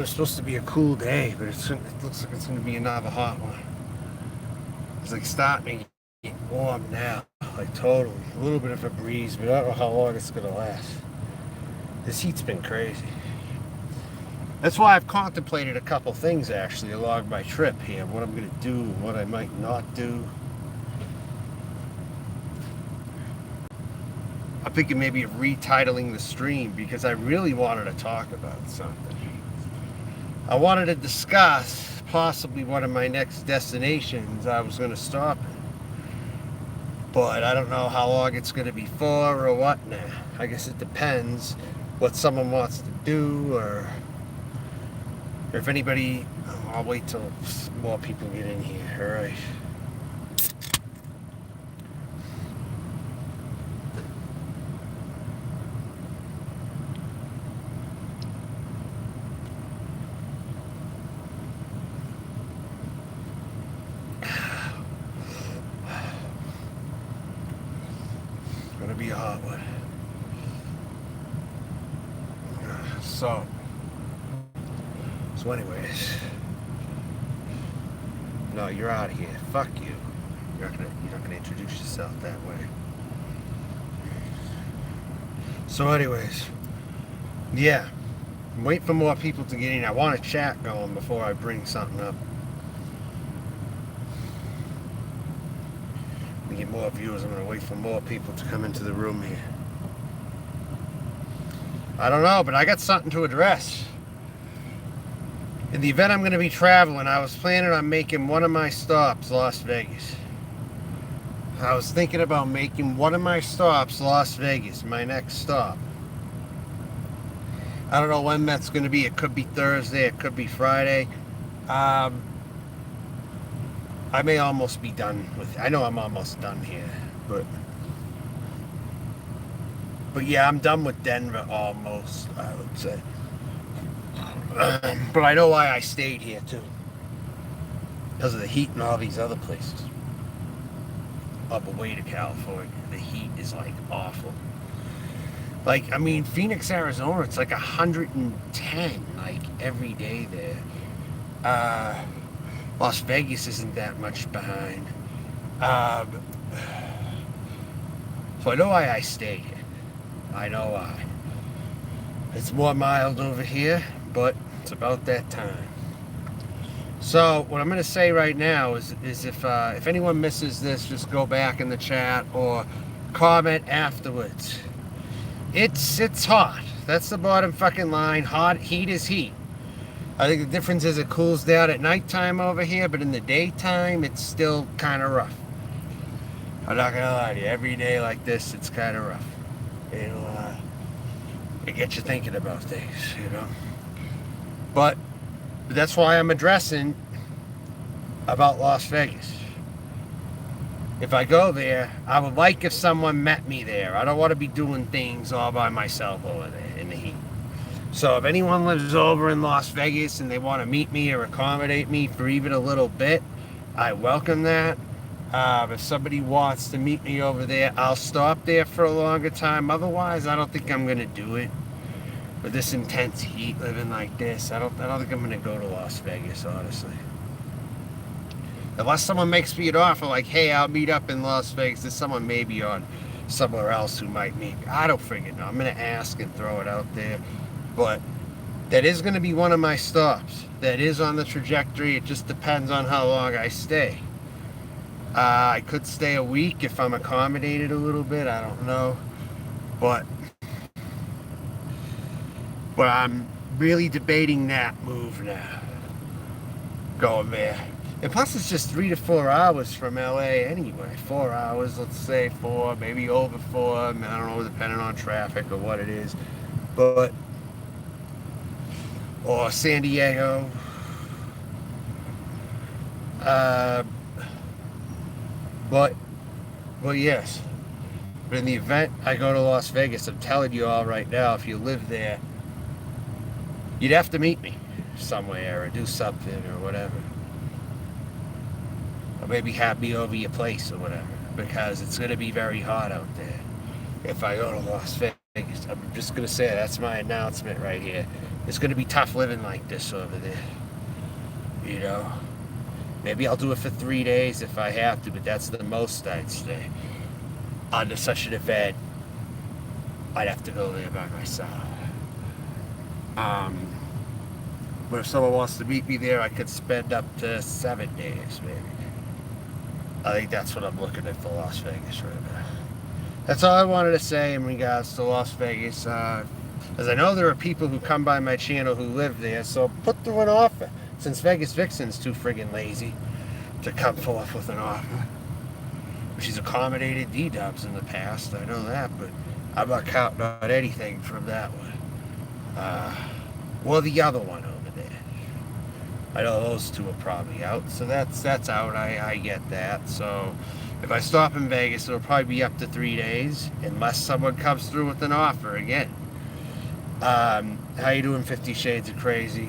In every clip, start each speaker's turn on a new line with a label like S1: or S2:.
S1: It's supposed to be a cool day, but it looks like it's going to be another hot one. It's like starting to get warm now, like totally. A little bit of a breeze, but I don't know how long it's going to last. This heat's been crazy. That's why I've contemplated a couple things actually along my trip here. What I'm going to do, what I might not do. I'm thinking maybe of retitling the stream because I really wanted to talk about something. I wanted to discuss possibly one of my next destinations I was going to stop at. But I don't know how long it's going to be for or what now. I guess it depends what someone wants to do or if anybody... I'll wait till more people get in here, alright? Gonna be a hot one. So anyways, no, you're out of here. Fuck you. You're not gonna introduce yourself that way. So anyways, yeah, I'm waiting for more people to get in. I want a chat going before I bring something up. To get more viewers, I'm gonna wait for more people to come into the room here. I don't know, but I got something to address. In the event I'm going to be traveling, I was planning on making one of my stops Las Vegas. I was thinking about making one of my stops Las Vegas, my next stop. I don't know when that's going to be. It could be Thursday, it could be Friday. I may almost be done with it. I know I'm almost done here, but yeah, I'm done with Denver almost, I would say. But I know why I stayed here too. Because of the heat and all these other places. Up away to California, the heat is like awful. Like, I mean, Phoenix, Arizona, it's like 110 like every day there. Las Vegas isn't that much behind. So I know why I stayed here. I know why. It's more mild over here, but it's about that time. So what I'm going to say right now is if anyone misses this, just go back in the chat or comment afterwards. It's hot. That's the bottom fucking line. Hot heat is heat. I think the difference is it cools down at nighttime over here, but in the daytime it's still kind of rough. I'm not gonna lie to you. Every day like this, it's kind of rough. It gets you thinking about things, you know. But that's why I'm addressing about Las Vegas. If I go there, I would like if someone met me there. I don't want to be doing things all by myself over there in the heat. So if anyone lives over in Las Vegas and they want to meet me or accommodate me for even a little bit, I welcome that. If somebody wants to meet me over there, I'll stop there for a longer time. Otherwise, I don't think I'm going to do it. With this intense heat living like this, I don't think I'm going to go to Las Vegas, honestly. Unless someone makes me an offer like, hey, I'll meet up in Las Vegas. There's someone maybe on somewhere else who might meet me. I don't freaking know. I'm going to ask and throw it out there. But that is going to be one of my stops. That is on the trajectory. It just depends on how long I stay. I could stay a week if I'm accommodated a little bit. I don't know. But I'm really debating that move now. Going there. And plus it's just 3 to 4 hours from LA anyway. 4 hours, let's say 4, maybe over 4. I don't know, depending on traffic or what it is. But, or San Diego. But yes. But in the event I go to Las Vegas, I'm telling you all right now, if you live there, you'd have to meet me somewhere or do something or whatever. Or maybe have me over your place or whatever. Because it's going to be very hot out there if I go to Las Vegas. I'm just going to say that's my announcement right here. It's going to be tough living like this over there. You know, maybe I'll do it for 3 days if I have to, but that's the most I'd stay. Under such an event, I'd have to go there by myself. But if someone wants to meet me there, I could spend up to 7 days, maybe. I think that's what I'm looking at for Las Vegas right now. That's all I wanted to say in regards to Las Vegas. As I know there are people who come by my channel who live there, so put through an offer. Since Vegas Vixen's too friggin' lazy to come forth with an offer. She's accommodated D-dubs in the past, I know that, but I'm not counting on anything from that one. Or the other one over there. I know those two are probably out, so that's out. I get that. So if I stop in Vegas, it'll probably be up to 3 days, unless someone comes through with an offer again. How you doing, 50 Shades of Crazy?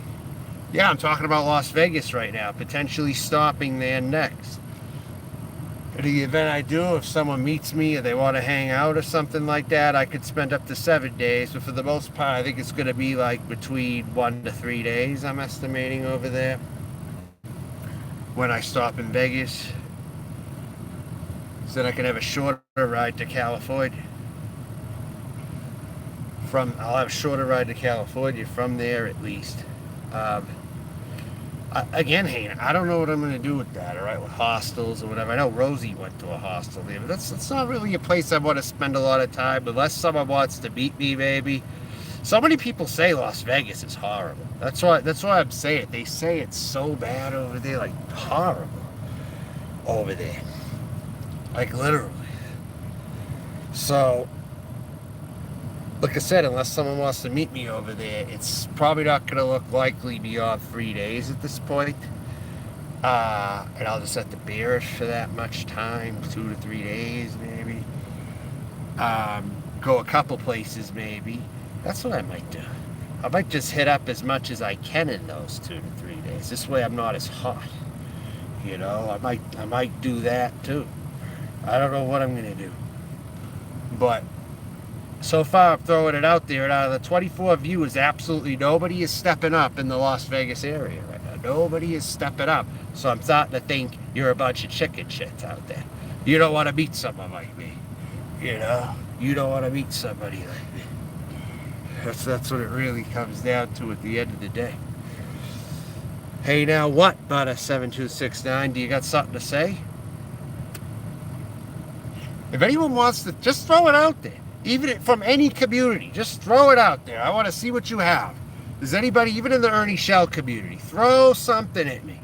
S1: Yeah, I'm talking about Las Vegas right now, potentially stopping there next. In the event I do, if someone meets me or they want to hang out or something like that, I could spend up to 7 days, but for the most part, I think it's going to be like between 1 to 3 days, I'm estimating over there, when I stop in Vegas, so that I can have a shorter ride to California. I'll have a shorter ride to California from there at least. Again, Hayden, I don't know what I'm going to do with that, all right, with hostels or whatever. I know Rosie went to a hostel there, but that's not really a place I want to spend a lot of time, unless someone wants to meet me, maybe. So many people say Las Vegas is horrible. That's why I'm saying it. They say it's so bad over there, like horrible over there. Like literally. So, like I said, unless someone wants to meet me over there, it's probably not going to look likely beyond 3 days at this point. And I'll just have to bear it for that much time, 2 to 3 days maybe. Go a couple places maybe. That's what I might do. I might just hit up as much as I can in those 2 to 3 days. This way I'm not as hot. You know, I might do that too. I don't know what I'm going to do. But so far, I'm throwing it out there, and out of the 24 viewers, absolutely nobody is stepping up in the Las Vegas area right now. Nobody is stepping up. So I'm starting to think you're a bunch of chicken shits out there. You don't want to meet someone like me. You know? You don't want to meet somebody like me. That's what it really comes down to at the end of the day. Hey, now what, Butter7269? Do you got something to say? If anyone wants to, just throw it out there. Even from any community, just throw it out there. I want to see what you have. Does anybody, even in the Ernie Shell community, throw something at me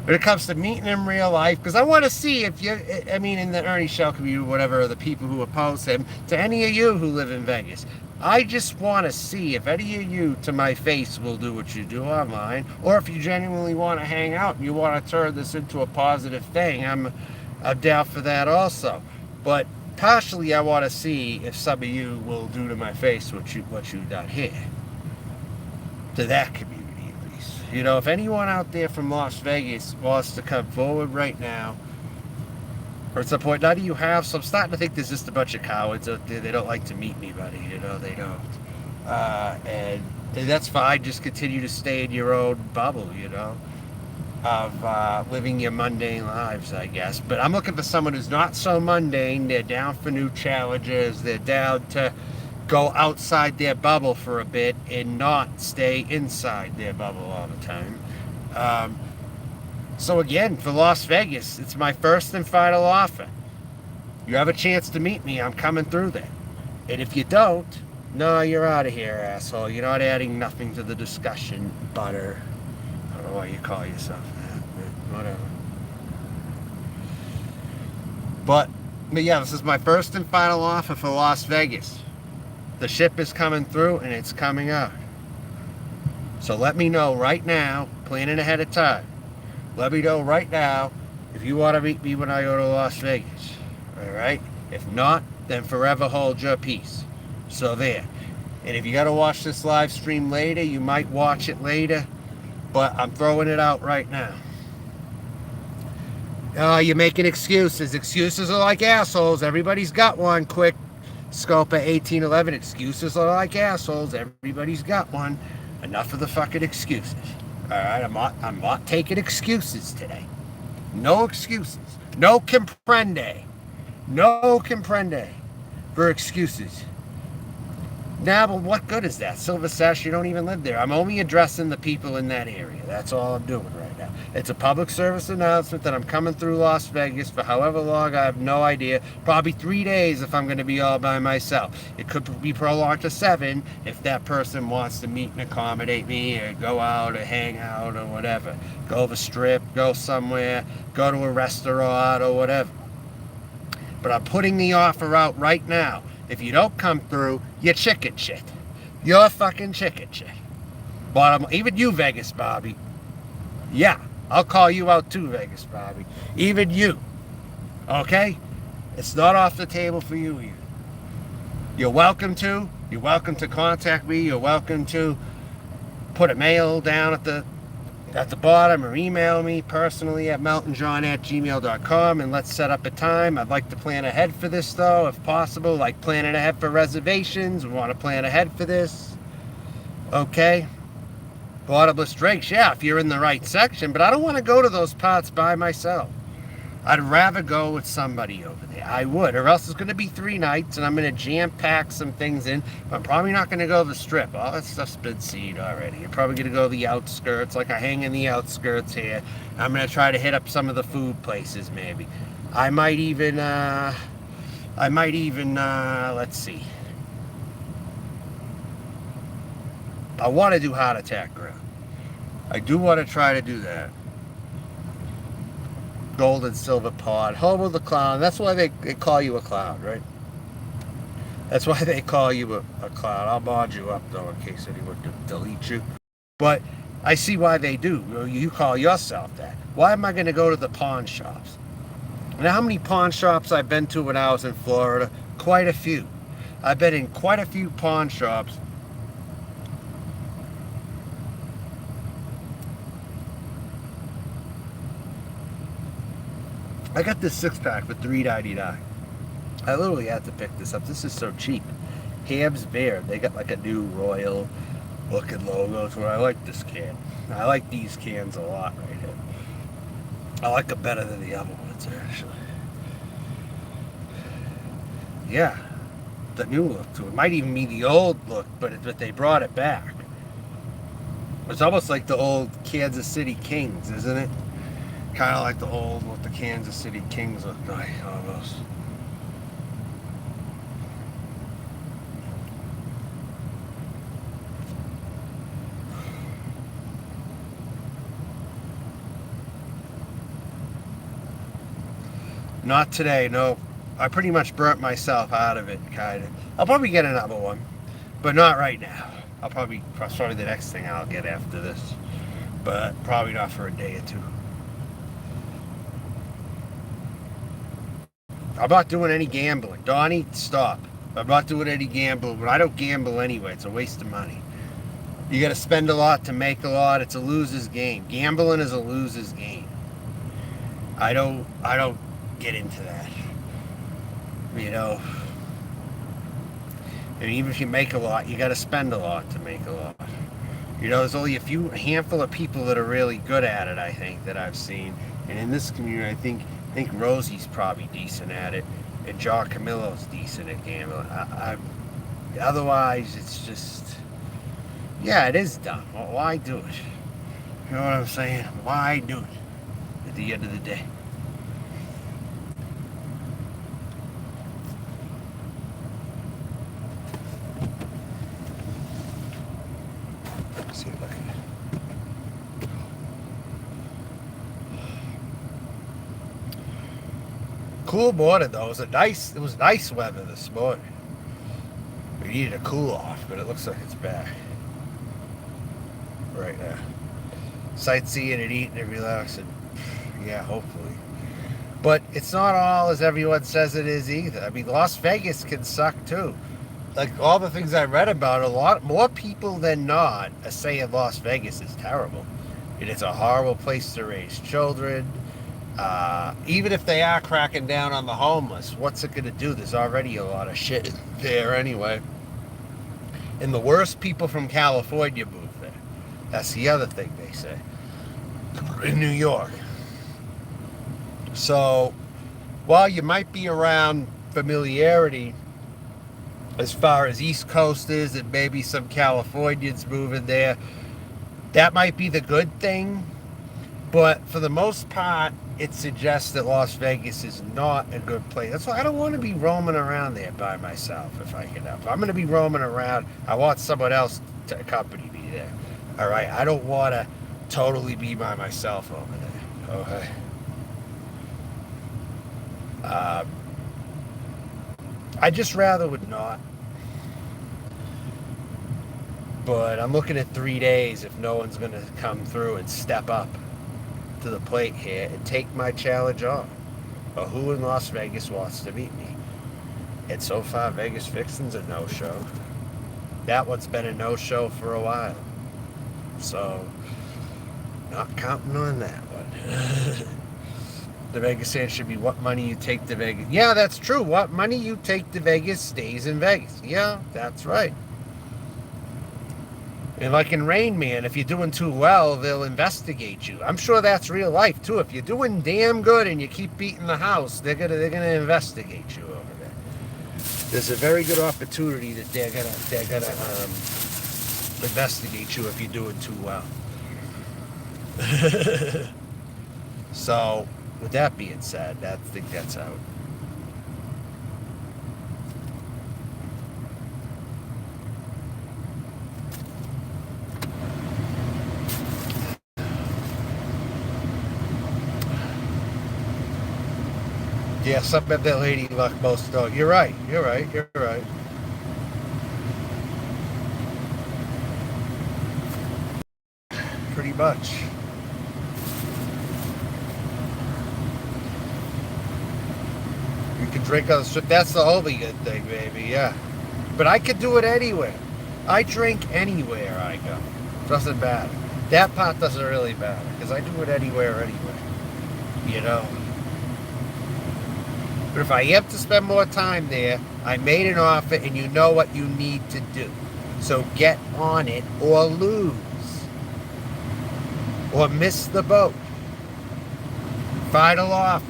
S1: when it comes to meeting in real life? Because I want to see if you, I mean, in the Ernie Shell community, whatever, the people who oppose him, to any of you who live in Vegas. I just want to see if any of you to my face will do what you do online, or if you genuinely want to hang out and you want to turn this into a positive thing. I'm down for that also. But partially, I want to see if some of you will do to my face what you've done here. To that community, at least. You know, if anyone out there from Las Vegas wants to come forward right now, or at some point, none of you have, so I'm starting to think there's just a bunch of cowards out there. They don't like to meet me, buddy. You know, they don't. And that's fine. Just continue to stay in your own bubble, you know, of living your mundane lives, I guess. But I'm looking for someone who's not so mundane. They're down for new challenges. They're down to go outside their bubble for a bit and not stay inside their bubble all the time. So again, for Las Vegas, it's my first and final offer. You have a chance to meet me, I'm coming through there. And if you don't, no, you're out of here, asshole. You're not adding nothing to the discussion, Butter. I don't know why you call yourself that, but whatever. But yeah, this is my first and final offer for Las Vegas. The ship is coming through and it's coming out. So let me know right now, planning ahead of time. Let me know right now if you want to meet me when I go to Las Vegas. Alright? If not, then forever hold your peace. So there. And if you got to watch this live stream later, you might watch it later. But I'm throwing it out right now. You're making excuses. Excuses are like assholes. Everybody's got one. Quick Scopa 1811. Excuses are like assholes. Everybody's got one. Enough of the fucking excuses. All right, I'm not taking excuses today. No excuses. No comprende. No comprende for excuses. Now, but what good is that? Silver Sash, you don't even live there. I'm only addressing the people in that area. That's all I'm doing right now. It's a public service announcement that I'm coming through Las Vegas for however long, I have no idea. Probably 3 days if I'm going to be all by myself. It could be prolonged to 7 if that person wants to meet and accommodate me or go out or hang out or whatever. Go to the strip, go somewhere, go to a restaurant or whatever. But I'm putting the offer out right now. If you don't come through, you're chicken shit. You're fucking chicken shit. Even you, Vegas Bobby. Yeah, I'll call you out too, Vegas Bobby. Even you. Okay? It's not off the table for you either. You're welcome to. You're welcome to contact me. You're welcome to put a mail down at the bottom or email me personally at mountainjohn@gmail.com and let's set up a time. I'd like to plan ahead for this though, if possible, like planning ahead for reservations. We want to plan ahead for this. Okay? Bottomless drinks, yeah, if you're in the right section, but I don't want to go to those parts by myself. I'd rather go with somebody over there. I would, or else it's going to be 3 nights and I'm going to jam pack some things in. But I'm probably not going to go to the strip. All that stuff's been seen already. I'm probably going to go to the outskirts, like I hang in the outskirts here. I'm going to try to hit up some of the food places maybe. I might even, let's see. I want to do Heart Attack Grill. I do want to try to do that. Gold and Silver Pod, home of the clown. That's why they call you a clown, right? That's why they call you a clown. I'll mod you up though in case anyone delete you. But I see why they do. You call yourself that. Why am I going to go to the pawn shops? Now, how many pawn shops I've been to when I was in Florida? Quite a few. I've been in quite a few pawn shops. I got this 6-pack for $3.99. I literally had to pick this up. This is so cheap. Ham's Beer. They got like a new royal looking logos where I like this can. I like these cans a lot right here. I like them better than the other ones actually. Yeah. The new look to it. Might even be the old look, but they brought it back. It's almost like the old Kansas City Kings, isn't it? Kind of like the old, what the Kansas City Kings look like, almost. Not today, no. I pretty much burnt myself out of it, kind of. I'll probably get another one, but not right now. That's probably the next thing I'll get after this, but probably not for a day or two. I'm not doing any gambling. Donnie, stop. I'm not doing any gambling. I don't gamble anyway. It's a waste of money. You got to spend a lot to make a lot. It's a loser's game. Gambling is a loser's game. I don't get into that. You know. And even if you make a lot, you got to spend a lot to make a lot. You know, there's only a handful of people that are really good at it, I think, that I've seen. And in this community, I think Rosie's probably decent at it, and John Camillo's decent at gambling. Otherwise, it's just, yeah, it is dumb. Why do it? You know what I'm saying? Why do it at the end of the day? Let's see if I can. Cool morning though. It was nice weather this morning. We needed a cool off, but it looks like it's back right now. Sightseeing and eating and relaxing. Yeah, hopefully. But it's not all as everyone says it is either. I mean, Las Vegas can suck too. Like all the things I read about, a lot more people than not are saying Las Vegas is terrible. And it's a horrible place to raise children. Even if they are cracking down on the homeless, what's it going to do? There's already a lot of shit there anyway. And the worst people from California move there. That's the other thing they say in New York. So while you might be around familiarity as far as East Coasters and maybe some Californians moving there, that might be the good thing. But for the most part, it suggests that Las Vegas is not a good place. That's why I don't want to be roaming around there by myself if I can help. If I'm going to be roaming around, I want someone else to accompany me there. All right? I don't want to totally be by myself over there. Okay? I just rather would not. But I'm looking at 3 days if no one's going to come through and step up to the plate here and take my challenge on. But who in Las Vegas wants to meet me? And so far, Vegas Vixen's a no-show. That one's been a no-show for a while. So, not counting on that one. The Vegas saying should be what money you take to Vegas. Yeah, that's true. What money you take to Vegas stays in Vegas. Yeah, that's right. And like in Rain Man, if you're doing too well, they'll investigate you. I'm sure that's real life too. If you're doing damn good and you keep beating the house, they're gonna investigate you over there. There's a very good opportunity that they're gonna investigate you if you're doing too well. So, with that being said, I think that's out. Yeah, something at that lady luck most though. You're right. You're right. You're right. Pretty much. You can drink on the strip. That's the only good thing, baby. Yeah. But I could do it anywhere. I drink anywhere I go. Doesn't matter. That part doesn't really matter because I do it anywhere anyway. You know. But if I have to spend more time there, I made an offer and you know what you need to do. So get on it or lose. Or miss the boat. Final offer.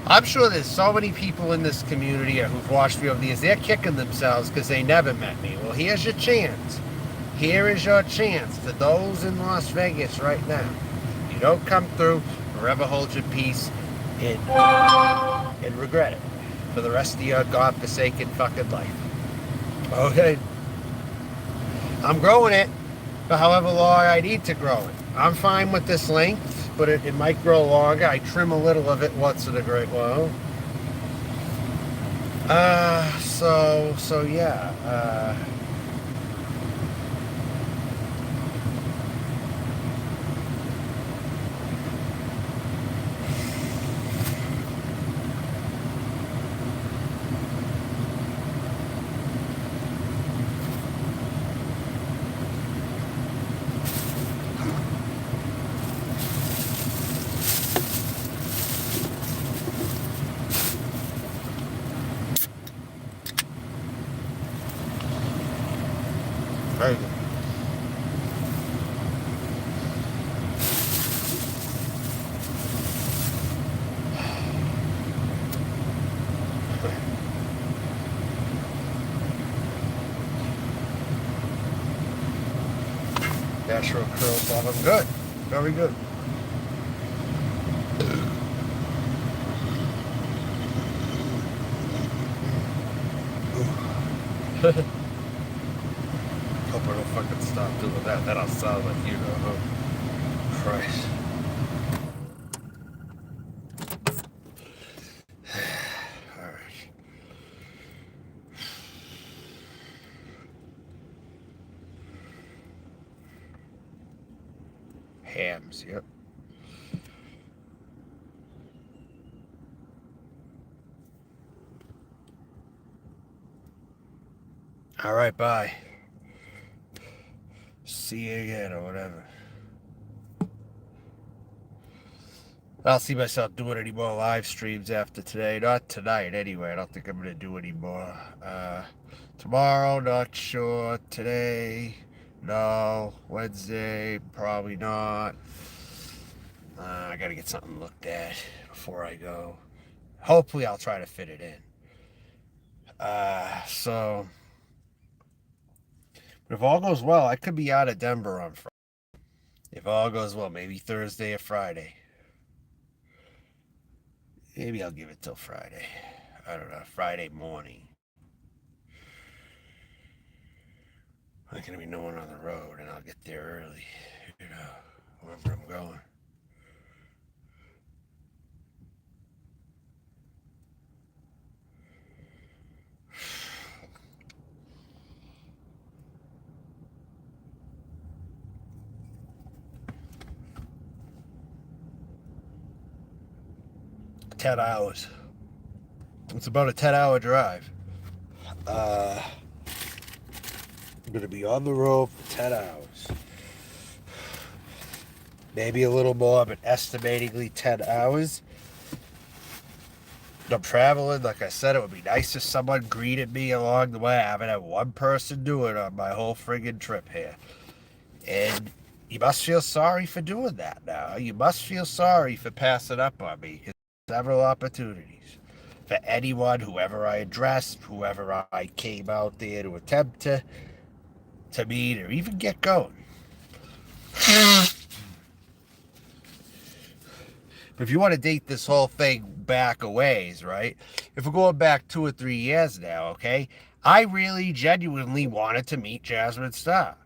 S1: I'm sure there's so many people in this community who've watched me over the years. They're kicking themselves because they never met me. Well, here's your chance. Here is your chance to those in Las Vegas right now. You don't come through, forever hold your peace and regret it for the rest of your godforsaken fucking life. Okay? I'm growing it for however long I need to grow it. I'm fine with this length, but it might grow longer. I trim a little of it once in a great while. So yeah. Very good. Natural curls off. I'm good. Very good. Hope I don't fucking stop doing that. That'll sound like you know. Oh, Christ. Alright. Hams, yep. Alright, bye. See you again or whatever. I'll see myself doing any more live streams after today. Not tonight, anyway. I don't think I'm going to do any more. Tomorrow, not sure. Today, No. Wednesday, probably not. I gotta get something looked at before I go. Hopefully, I'll try to fit it in. So, but if all goes well, I could be out of Denver on Friday. If all goes well, maybe Thursday or Friday. Maybe I'll give it till Friday. I don't know, Friday morning. I'm gonna be no one on the road, and I'll get there early. You know, wherever I'm going. $10. It's about a 10-hour drive. I'm gonna be on the road for 10 hours. Maybe a little more, but estimatingly 10 hours. I'm traveling, like I said, it would be nice if someone greeted me along the way. I haven't had one person do it on my whole friggin' trip here. And you must feel sorry for doing that now. You must feel sorry for passing up on me. Because several opportunities for anyone, whoever I addressed, whoever I came out there to attempt to meet or even get going. But if you want to date this whole thing back a ways, right? If we're going back 2 or 3 years now, okay? I really genuinely wanted to meet Jasmine Star.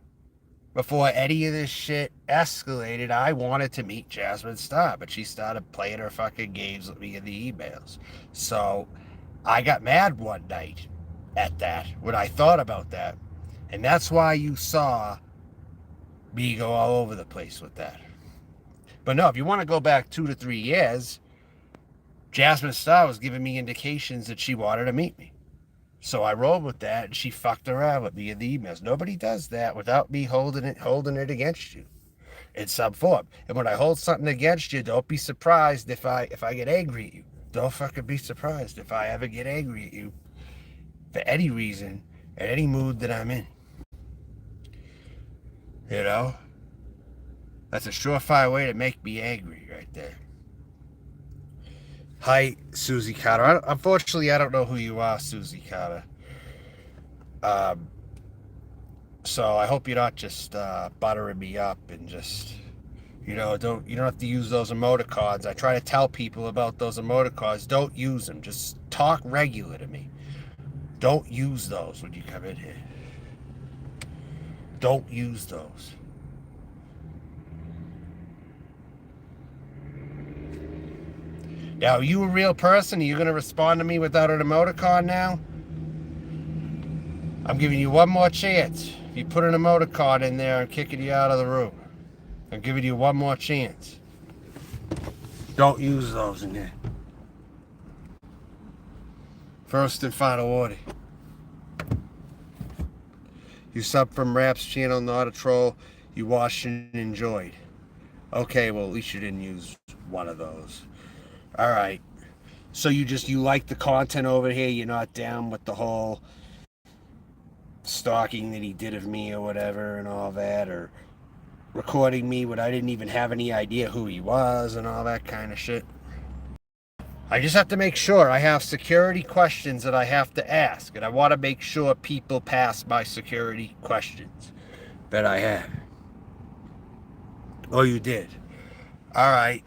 S1: Before any of this shit escalated, I wanted to meet Jasmine Star, but she started playing her fucking games with me in the emails. So I got mad one night at that when I thought about that. And that's why you saw me go all over the place with that. But no, if you want to go back 2 to 3 years, Jasmine Star was giving me indications that she wanted to meet me. So I rolled with that, and she fucked around with me in the emails. Nobody does that without me holding it against you in some form. And when I hold something against you, don't be surprised if I get angry at you. Don't fucking be surprised if I ever get angry at you for any reason, at any mood that I'm in. You know? That's a surefire way to make me angry right there. Hi, Susie Carter. Unfortunately, I don't know who you are, Susie Carter. So I hope you're not just buttering me up and just, you don't have to use those emoticons. I try to tell people about those emoticons. Don't use them. Just talk regular to me. Don't use those when you come in here. Don't use those. Now, are you a real person? Are you going to respond to me without an emoticon now? I'm giving you one more chance. If you put an emoticon in there, I'm kicking you out of the room. I'm giving you one more chance. Don't use those in there. First and final order. You sub from Rap's channel, not a troll. You watched and enjoyed. Okay, well, at least you didn't use one of those. All right. So you like the content over here. You're not down with the whole stalking that he did of me or whatever and all that, or recording me when I didn't even have any idea who he was and all that kind of shit. I just have to make sure I have security questions that I have to ask, and I want to make sure people pass my security questions that I have. Oh, you did? All right.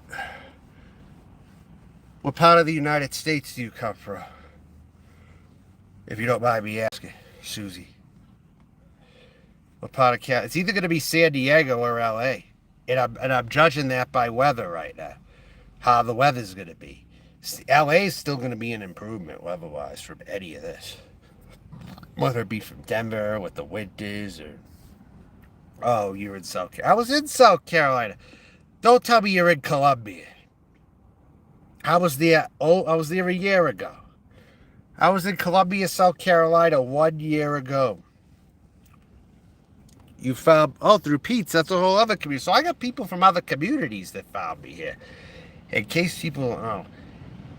S1: What part of the United States do you come from? If you don't mind me asking, Susie. What part of Canada? It's either going to be San Diego or LA. And I'm judging that by weather right now. How the weather's going to be. LA is still going to be an improvement weather-wise from any of this. Whether it be from Denver with the winters or... Oh, you're in South Carolina. I was in South Carolina. Don't tell me you're in Columbia. I was there a year ago. I was in Columbia, South Carolina 1 year ago. You found, through Pete's, that's a whole other community. So I got people from other communities that found me here. In case people don't know,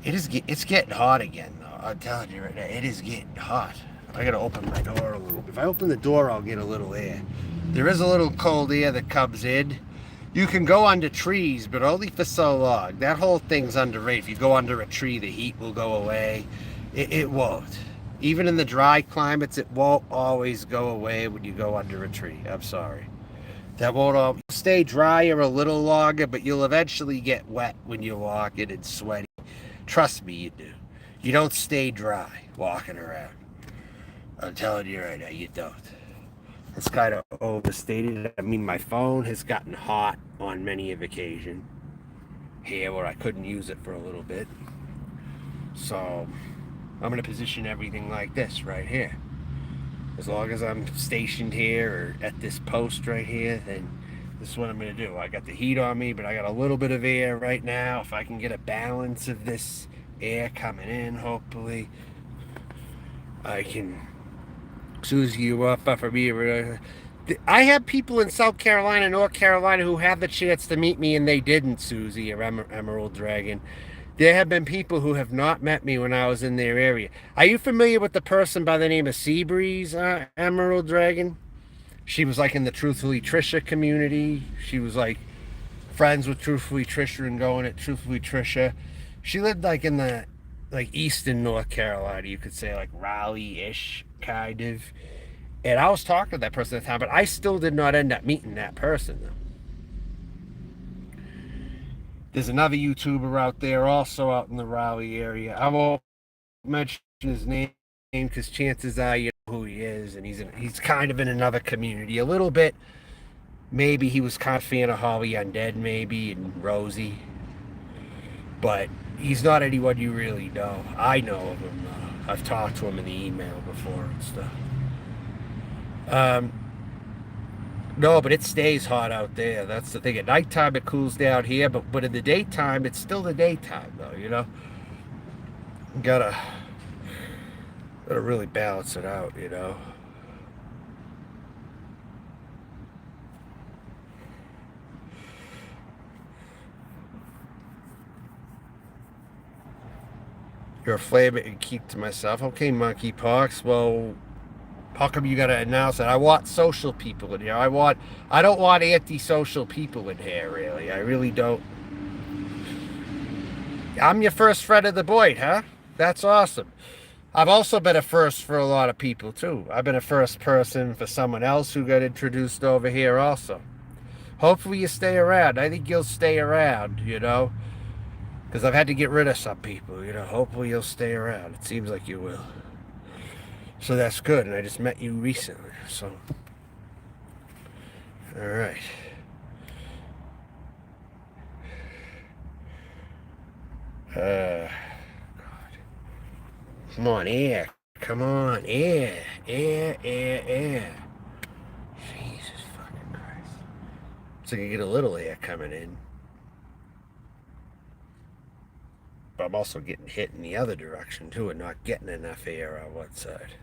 S1: it's getting hot again, though. I'm telling you right now, it is getting hot. I gotta open my door a little. If I open the door, I'll get a little air. There is a little cold air that comes in. You can go under trees, but only for so long. That whole thing's underrated. If you go under a tree, the heat will go away. It won't. Even in the dry climates, it won't always go away when you go under a tree. I'm sorry. That won't all stay drier a little longer, but you'll eventually get wet when you're walking and sweaty. Trust me, you do. You don't stay dry walking around. I'm telling you right now, you don't. It's kind of overstated. I mean, my phone has gotten hot on many of occasions here where I couldn't use it for a little bit. So I'm going to position everything like this right here. As long as I'm stationed here or at this post right here, then this is what I'm going to do. I got the heat on me, but I got a little bit of air right now. If I can get a balance of this air coming in, hopefully, I can Susie you up for me. I have people in South Carolina, North Carolina who had the chance to meet me and they didn't, Susie or Emerald Dragon. There have been people who have not met me when I was in their area. Are you familiar with the person by the name of Seabreeze, Emerald Dragon? She was like in the Truthfully Trisha community. She was like friends with Truthfully Trisha and going at Truthfully Trisha. She lived like in the eastern North Carolina, you could say, like Raleigh-ish kind of. And I was talking to that person at the time, but I still did not end up meeting that person though. There's another YouTuber out there also out in the Raleigh area. I won't mention his name because chances are you know who he is, and he's kind of in another community a little bit. Maybe he was kind of a fan of Holly Undead, maybe, and Rosie. But he's not anyone you really know. I know of him. I've talked to him in the email before and stuff. No, but it stays hot out there. That's the thing. At nighttime, it cools down here, but in the daytime, it's still the daytime, though, you know? Gotta really balance it out, you know? You're a flame and keep to myself. Okay, monkeypox. Well, how come you gotta announce that? I want social people in here. I don't want antisocial people in here, really. I really don't. I'm your first friend of the Boyd, huh? That's awesome. I've also been a first for a lot of people, too. I've been a first person for someone else who got introduced over here also. Hopefully you stay around. I think you'll stay around, you know? Because I've had to get rid of some people, you know? Hopefully you'll stay around. It seems like you will. So that's good, and I just met you recently, so. All right. God. Come on, air. Come on, air. Air. Jesus fucking Christ. So you get a little air coming in. But I'm also getting hit in the other direction, too, and not getting enough air on one side.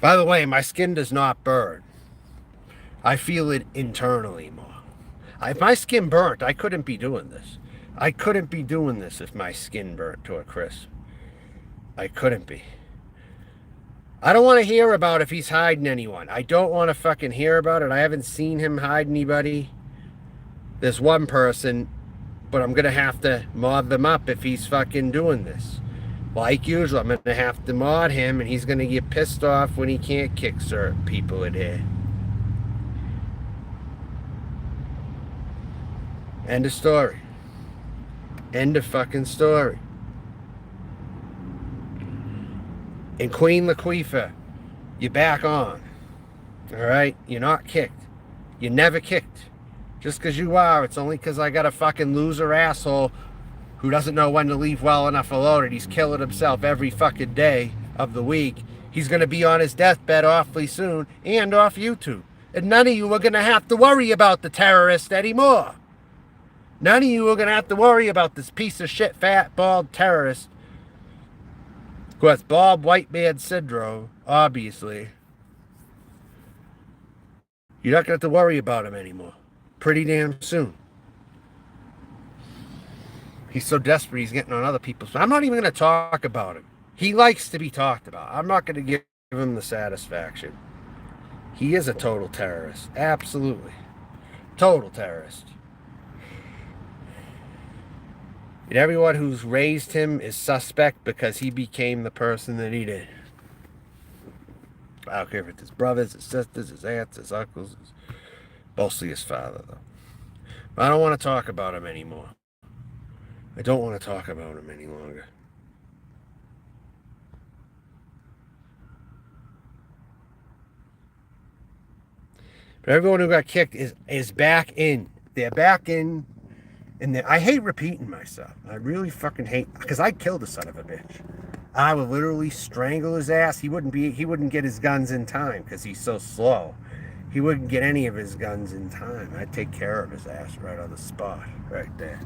S1: By the way, my skin does not burn. I feel it internally more. If my skin burnt, I couldn't be doing this. I couldn't be doing this if my skin burnt to a crisp. I couldn't be. I don't want to hear about if he's hiding anyone. I don't want to fucking hear about it. I haven't seen him hide anybody. There's one person, but I'm going to have to mod them up if he's fucking doing this. Like usual, I'm going to have to mod him, and he's going to get pissed off when he can't kick certain people in here. End of story. End of fucking story. And Queen Laquifa, you're back on. Alright? You're not kicked. You're never kicked. Just because you are, it's only because I got a fucking loser asshole who doesn't know when to leave well enough alone, and he's killing himself every fucking day of the week. He's going to be on his deathbed awfully soon, and off YouTube. And none of you are going to have to worry about the terrorist anymore. None of you are going to have to worry about this piece of shit, fat, bald terrorist who has bald white man syndrome, obviously. You're not going to have to worry about him anymore. Pretty damn soon. He's so desperate, he's getting on other people's. I'm not even going to talk about him. He likes to be talked about. I'm not going to give him the satisfaction. He is a total terrorist. Absolutely. Total terrorist. And everyone who's raised him is suspect because he became the person that he did. I don't care if it's his brothers, his sisters, his aunts, his uncles, mostly his father, though. But I don't want to talk about him anymore. I don't want to talk about him any longer. But everyone who got kicked is back in. They're back in. And I hate repeating myself. I really fucking hate, because I killed the son of a bitch. I would literally strangle his ass. He wouldn't get his guns in time because he's so slow. He wouldn't get any of his guns in time. I'd take care of his ass right on the spot, right there.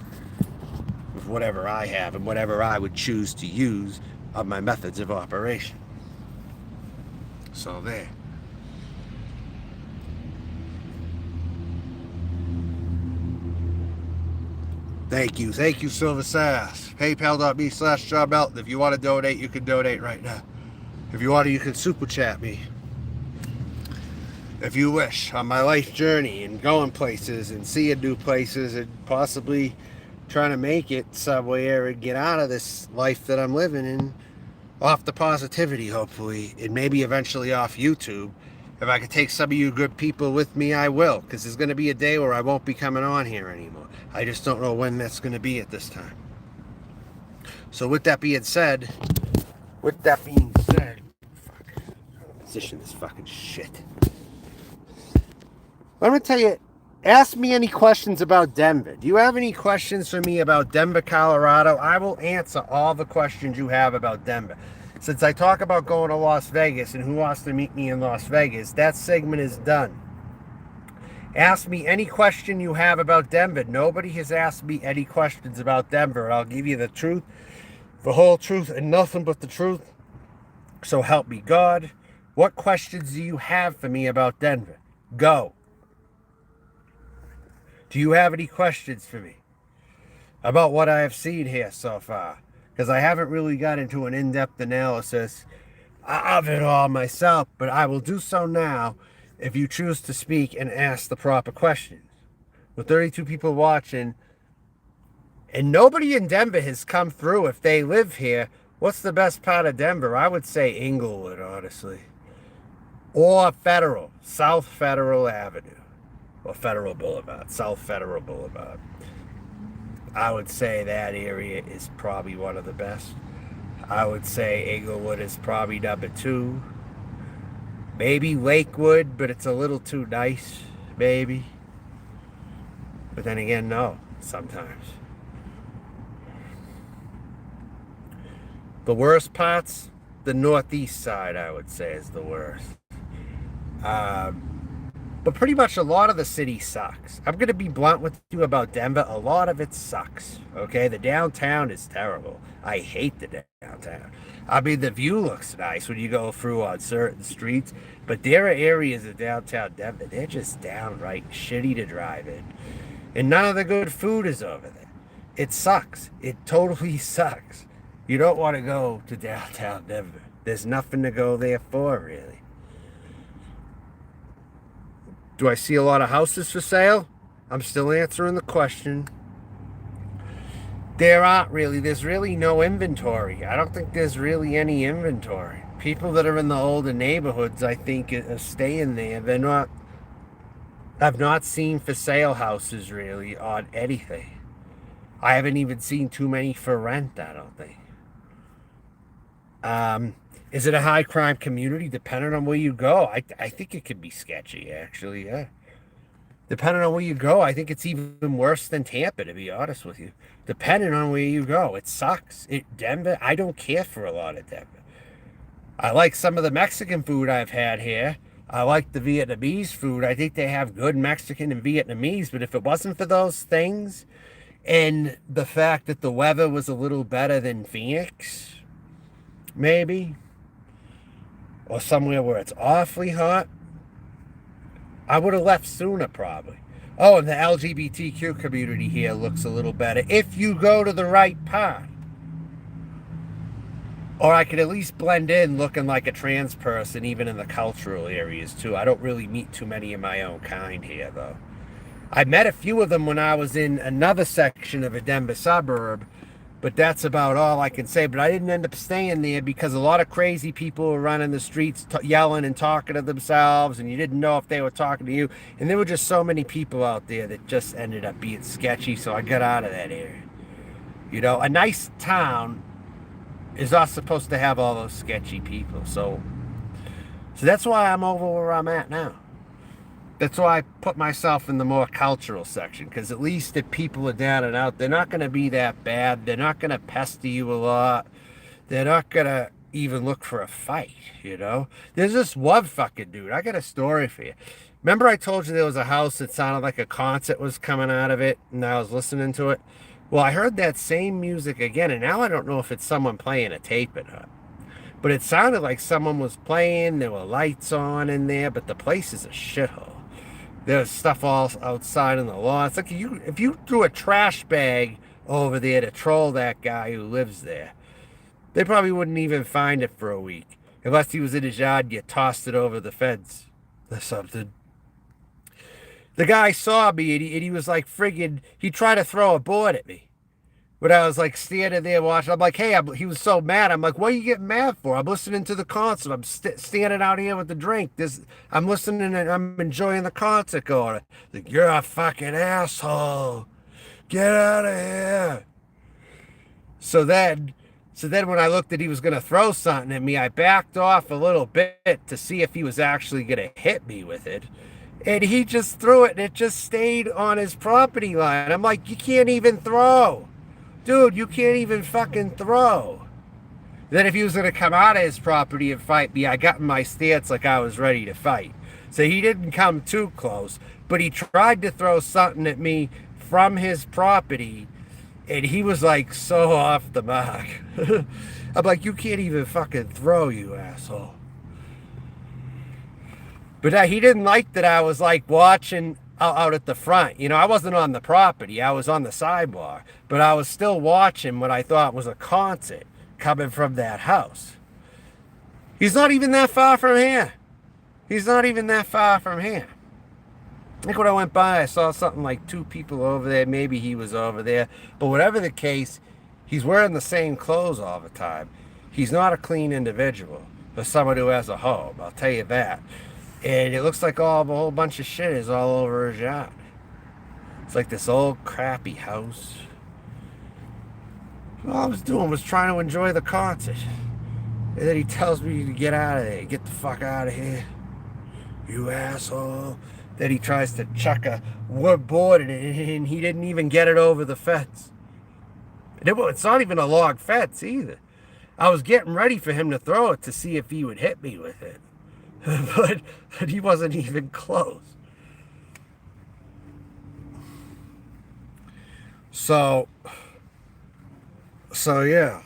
S1: With whatever I have and whatever I would choose to use of my methods of operation. So there. Thank you, Silver Sass. PayPal.me/John Melton. If you want to donate, you can donate right now. If you want to, you can super chat me. If you wish, on my life journey and going places and seeing new places and possibly trying to make it somewhere and get out of this life that I'm living in, off the positivity, hopefully, and maybe eventually off YouTube. If I could take some of you good people with me, I will, because there's going to be a day where I won't be coming on here anymore. I just don't know when that's going to be at this time. So with that being said, fuck, I'm trying to position this fucking shit. Let me tell you, ask me any questions about Denver. Do you have any questions for me about Denver, Colorado? I will answer all the questions you have about Denver. Since I talk about going to Las Vegas and who wants to meet me in Las Vegas, that segment is done. Ask me any question you have about Denver. Nobody has asked me any questions about Denver. I'll give you the truth, the whole truth, and nothing but the truth. So help me God. What questions do you have for me about Denver? Go. Do you have any questions for me about what I have seen here so far? Because I haven't really got into an in-depth analysis of it all myself, but I will do so now if you choose to speak and ask the proper questions. With 32 people watching, and nobody in Denver has come through. If they live here, what's the best part of Denver? I would say Inglewood, honestly. Or Federal, South Federal Avenue. Or Federal Boulevard, South Federal Boulevard. I would say that area is probably one of the best. I would say Inglewood is probably number 2. Maybe Lakewood, but it's a little too nice, maybe. But then again, no, sometimes. The worst parts, the northeast side, I would say, is the worst. But pretty much a lot of the city sucks. I'm going to be blunt with you about Denver. A lot of it sucks, okay? The downtown is terrible. I hate the downtown. I mean, the view looks nice when you go through on certain streets, but there are areas of downtown Denver, they're just downright shitty to drive in. And none of the good food is over there. It sucks. It totally sucks. You don't want to go to downtown Denver. There's nothing to go there for, really. Do I see a lot of houses for sale? I'm still answering the question. There's really no inventory. I don't think there's really any inventory. People that are in the older neighborhoods, I think, are staying there. I've not seen for sale houses really on anything. I haven't even seen too many for rent, I don't think. Is it a high crime community? Depending on where you go, I think it could be sketchy, actually, yeah. Depending on where you go, I think it's even worse than Tampa, to be honest with you. Depending on where you go, it sucks. Denver, I don't care for a lot of Denver. I like some of the Mexican food I've had here. I like the Vietnamese food. I think they have good Mexican and Vietnamese, but if it wasn't for those things and the fact that the weather was a little better than Phoenix, maybe, or somewhere where it's awfully hot, I would have left sooner probably. Oh, and the LGBTQ community here looks a little better if you go to the right part. Or I could at least blend in looking like a trans person, even in the cultural areas, too. I don't really meet too many of my own kind here, though. I met a few of them when I was in another section of a Denver suburb, but that's about all I can say. But I didn't end up staying there because a lot of crazy people were running the streets yelling and talking to themselves, and you didn't know if they were talking to you. And there were just so many people out there that just ended up being sketchy, so I got out of that area. You know, a nice town is not supposed to have all those sketchy people. So that's why I'm over where I'm at now. That's why I put myself in the more cultural section, because at least if people are down and out, they're not going to be that bad. They're not going to pester you a lot. They're not going to even look for a fight, you know? There's this one fucking dude. I got a story for you. Remember I told you there was a house that sounded like a concert was coming out of it, and I was listening to it? Well, I heard that same music again, and now I don't know if it's someone playing a tape or not. But it sounded like someone was playing. There were lights on in there, but the place is a shithole. There's stuff all outside in the lawn. It's like if you threw a trash bag over there to troll that guy who lives there, they probably wouldn't even find it for a week. Unless he was in his yard and you tossed it over the fence or something. The guy saw me and he was like friggin', he tried to throw a board at me. But I was like standing there watching. I'm like, hey, he was so mad. I'm like, what are you getting mad for? I'm listening to the concert. I'm standing out here with the drink. I'm listening and I'm enjoying the concert going. Like, you're a fucking asshole. Get out of here. So then when I looked at he was going to throw something at me, I backed off a little bit to see if he was actually going to hit me with it. And he just threw it and it just stayed on his property line. I'm like, you can't even throw. Dude, you can't even fucking throw. Then if he was going to come out of his property and fight me, I got in my stance like I was ready to fight. So he didn't come too close, but he tried to throw something at me from his property, and he was like so off the mark. I'm like, you can't even fucking throw, you asshole. But he didn't like that I was like watching out at the front. You know, I wasn't on the property. I was on the sidewalk. But I was still watching what I thought was a concert coming from that house. He's not even that far from here. He's not even that far from here. I think when I went by, I saw something like 2 people over there. Maybe he was over there. But whatever the case, he's wearing the same clothes all the time. He's not a clean individual for someone who has a home. I'll tell you that. And it looks like a whole bunch of shit is all over his yard. It's like this old crappy house. All I was doing was trying to enjoy the concert. And then he tells me to get out of there. Get the fuck out of here. You asshole. Then he tries to chuck a wood board in it, and he didn't even get it over the fence. It's not even a log fence either. I was getting ready for him to throw it to see if he would hit me with it. but he wasn't even close. So yeah.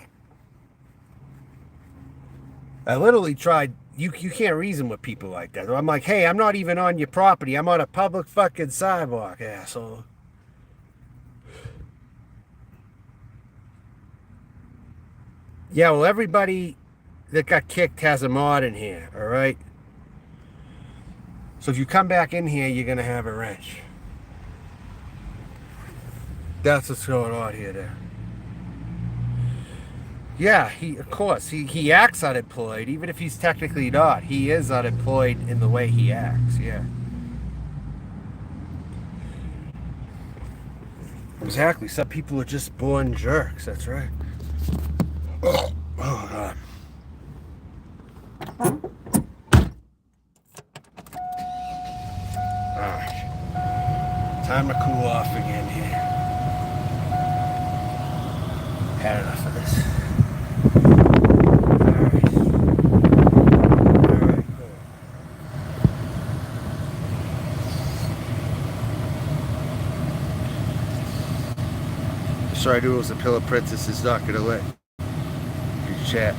S1: I literally tried. You can't reason with people like that. I'm like, hey, I'm not even on your property. I'm on a public fucking sidewalk, asshole. Yeah, well, everybody that got kicked has a mod in here, all right? So if you come back in here, you're going to have a wrench. That's what's going on here there. Yeah, of course, he acts unemployed, even if he's technically not. He is unemployed in the way he acts, yeah. Exactly, some people are just born jerks, that's right. Oh, God. Alright. Time to cool off again here. Had enough of this. Alright, cool. The Sorry Doodles, the Pillow Princess is not gonna let you chat.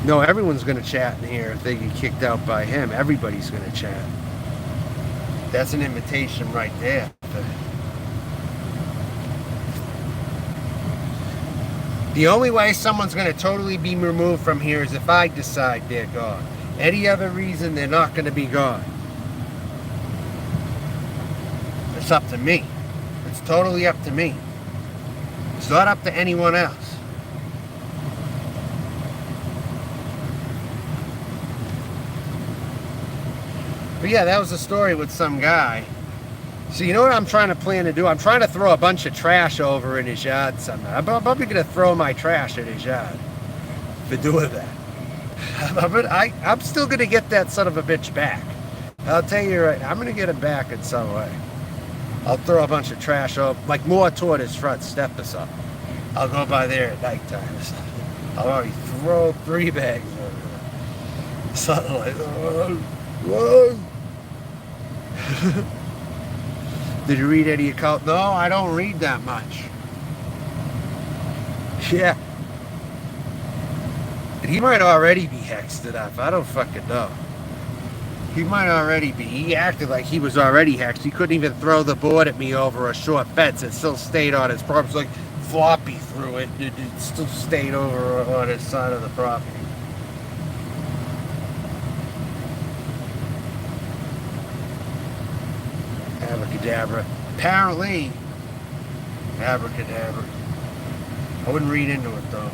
S1: No, everyone's gonna chat in here if they get kicked out by him. Everybody's gonna chat. That's an invitation right there. The only way someone's going to totally be removed from here is if I decide they're gone. Any other reason, they're not going to be gone. It's up to me. It's totally up to me. It's not up to anyone else. But yeah, that was a story with some guy. So you know what I'm trying to plan to do? I'm trying to throw a bunch of trash over in his yard someday. I'm probably going to throw my trash in his yard for doing that. I'm still going to get that son of a bitch back. I'll tell you right now, I'm going to get him back in some way. I'll throw a bunch of trash over, like more toward his front step or something. I'll go by there at nighttime or something. I'll already throw 3 bags over there. Something like that. Whoa. Did you read any account? No, I don't read that much. Yeah. He might already be hexed enough. I don't fucking know. He might already be. He acted like he was already hexed. He couldn't even throw the board at me over a short fence. It still stayed on his property. Like floppy through it. It still stayed over on his side of the property. Abracadabra. Apparently, abracadabra. I wouldn't read into it though.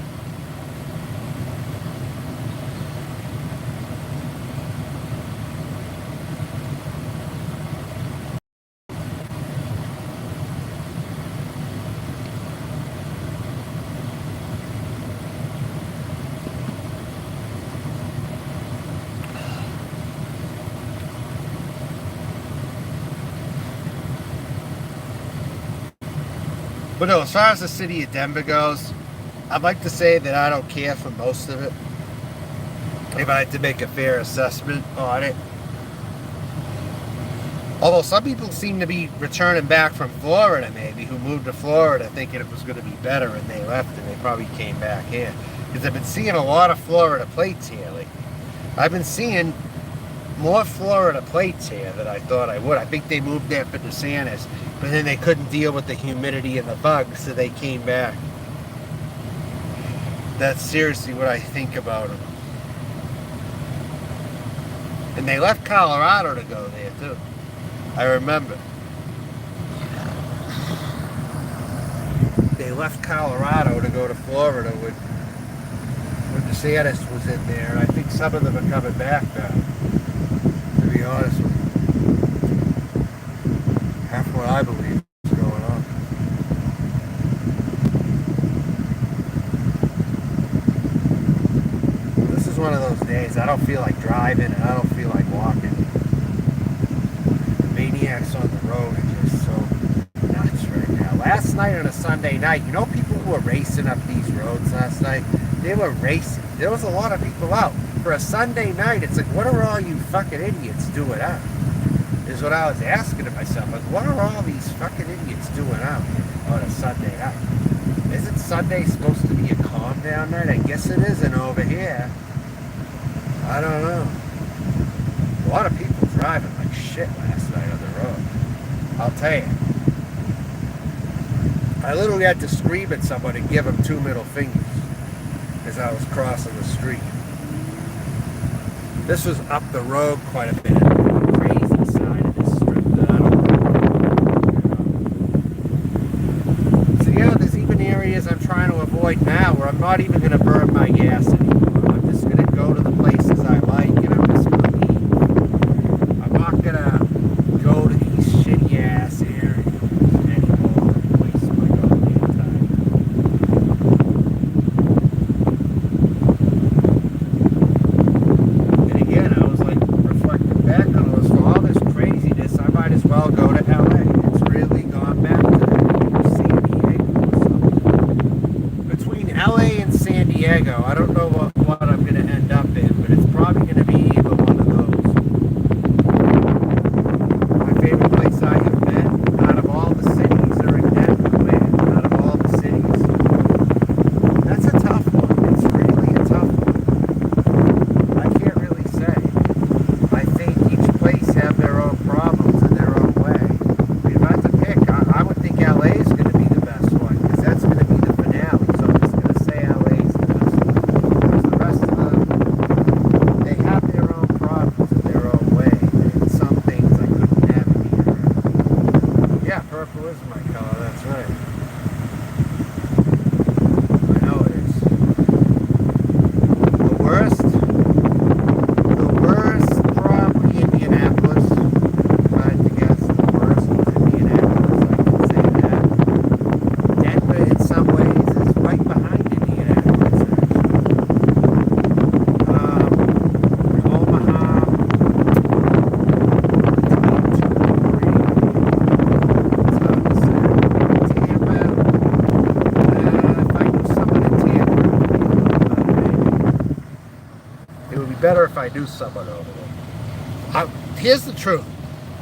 S1: But no, as far as the city of Denver goes, I'd like to say that I don't care for most of it. If I had to make a fair assessment on it. Although some people seem to be returning back from Florida maybe, who moved to Florida thinking it was going to be better and they left and they probably came back here. Because I've been seeing a lot of Florida plates here lately. I've been seeing more Florida plates here than I thought I would. I think they moved there for DeSantis, but then they couldn't deal with the humidity and the bugs, so they came back. That's seriously what I think about them. And they left Colorado to go there too. I remember. They left Colorado to go to Florida when DeSantis was in there, and I think some of them are coming back now, to be honest with you. That's what I believe is going on. This is one of those days I don't feel like driving and I don't feel like walking. The maniacs on the road are just so nuts right now. Last night on a Sunday night, you know people who were racing up these roads last night? They were racing. There was a lot of people out. For a Sunday night, it's like, what are all you fucking idiots doing out? Is what I was asking to myself. Like, what are all these fucking idiots doing out on a Sunday night? Isn't Sunday supposed to be a calm down night? I guess it isn't over here. I don't know. A lot of people driving like shit last night on the road. I'll tell you. I literally had to scream at someone and give them 2 middle fingers as I was crossing the street. This was up the road quite a bit. The crazy side of this strip that I don't know. So yeah, there's even areas I'm trying to avoid now where I'm not even going to burn my gas anymore. I'm just going to go to the places I like and I'm just going to leave. I'm not going to go to these shitty ass areas anymore and waste my goddamn time. And again, I was like reflecting back on this, for all this craziness, I might as well go to LA. It's really gone back to San Diego or something. Between LA and San Diego, I don't know what I'm going to end up in, but it's probably going to be either one of those. My favorite place I have been, out of all the cities, are in Denver, man. Out of all the cities. That's a tough one. It's really a tough one. I can't really say. I think each place have their own problems in their own way. If I had to pick, I would think LA is going to be the best one, because that's going to be the finale, so I'm just going to say purple is my color, that's right. I know it is. The worst probably Indianapolis. If I had to guess, the worst was Indianapolis, I can say that. Denver in some ways is right behind Indianapolis, Omaha, better if I knew someone over there. Here's the truth.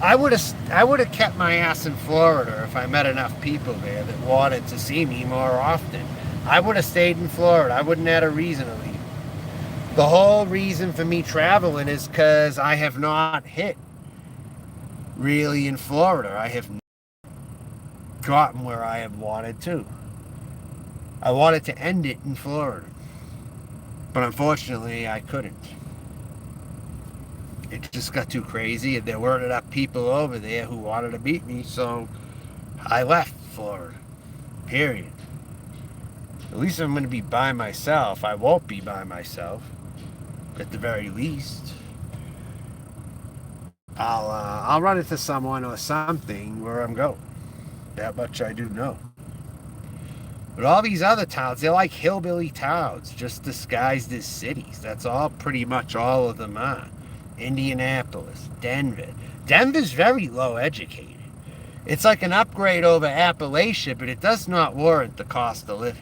S1: I would have kept my ass in Florida if I met enough people there that wanted to see me more often. I would have stayed in Florida. I wouldn't have had a reason to leave. The whole reason for me traveling is because I have not hit really in Florida. I have not gotten where I have wanted to. I wanted to end it in Florida, but unfortunately I couldn't. It just got too crazy, and there weren't enough people over there who wanted to meet me, so I left Florida. Period. At least I'm going to be by myself. I won't be by myself, at the very least. I'll run into someone or something where I'm going. That much I do know. But all these other towns, they're like hillbilly towns, just disguised as cities. That's all pretty much all of them are. Indianapolis, Denver. Denver's very low educated. It's like an upgrade over Appalachia, but it does not warrant the cost of living.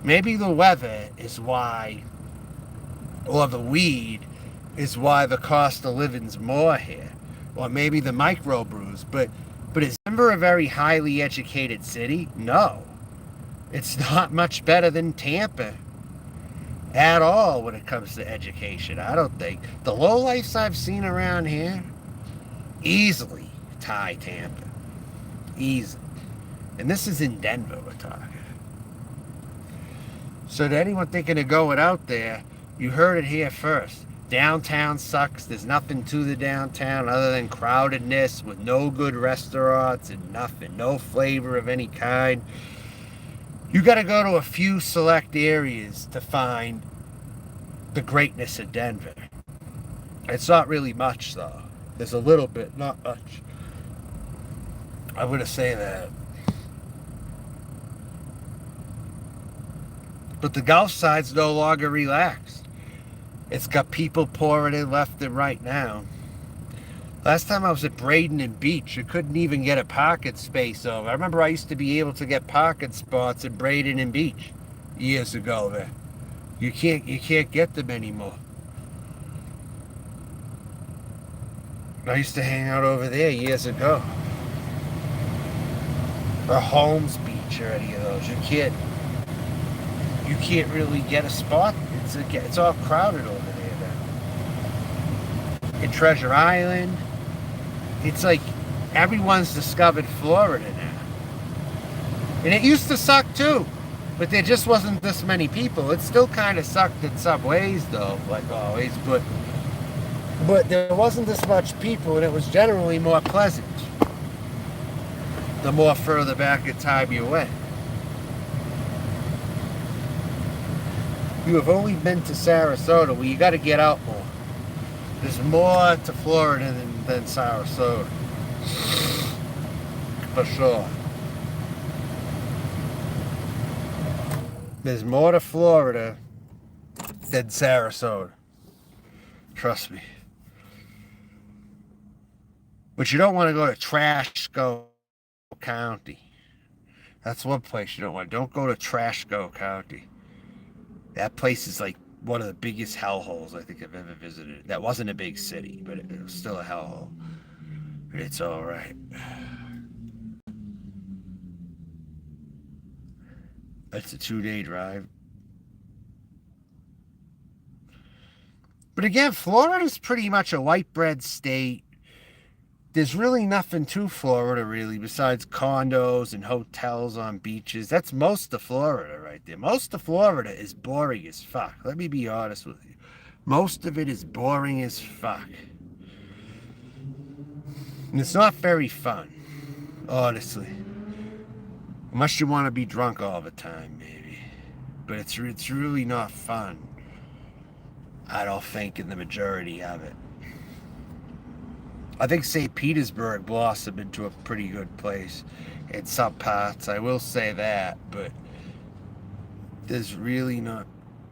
S1: Maybe the weather is why, or the weed is why the cost of living's more here. Or maybe the microbrews. But is Denver a very highly educated city? No. It's not much better than Tampa at all when it comes to education, I don't think. The lowlifes I've seen around here easily tie Tampa. Easily. And this is in Denver we're talking. So to anyone thinking of going out there, you heard it here first. Downtown sucks. There's nothing to the downtown other than crowdedness with no good restaurants and nothing. No flavor of any kind. You got to go to a few select areas to find the greatness of Denver. It's not really much, though. There's a little bit, not much. I'm going to say that. But the Gulf side's no longer relaxed. It's got people pouring in left and right now. Last time I was at Braden and Beach, you couldn't even get a parking space over. I remember I used to be able to get parking spots at Braden and Beach years ago there. You can't get them anymore. I used to hang out over there years ago. Or Holmes Beach or any of those. You can't really get a spot. It's all crowded over there now. In Treasure Island, it's like everyone's discovered Florida now. And it used to suck too, but there just wasn't this many people. It still kind of sucked in some ways though, like always, but there wasn't this much people, and it was generally more pleasant the more further back in time you went. You have only been to Sarasota. Well, you got to get out more. There's more to Florida than Sarasota. For sure. There's more to Florida than Sarasota. Trust me. But you don't want to go to Trashco County. That's one place you don't want. Don't go to Trashco County. That place is like one of the biggest hellholes I think I've ever visited. That wasn't a big city, but it was still a hellhole. It's all right. It's a 2-day drive. But again, Florida's pretty much a white bread state. There's really nothing to Florida, really, besides condos and hotels on beaches. That's most of Florida right there. Most of Florida is boring as fuck. Let me be honest with you. Most of it is boring as fuck. And it's not very fun. honestly. Unless you want to be drunk all the time, maybe. But it's really not fun. I don't think in the majority of it. I think St. Petersburg blossomed into a pretty good place in some parts. I will say that, but there's really not.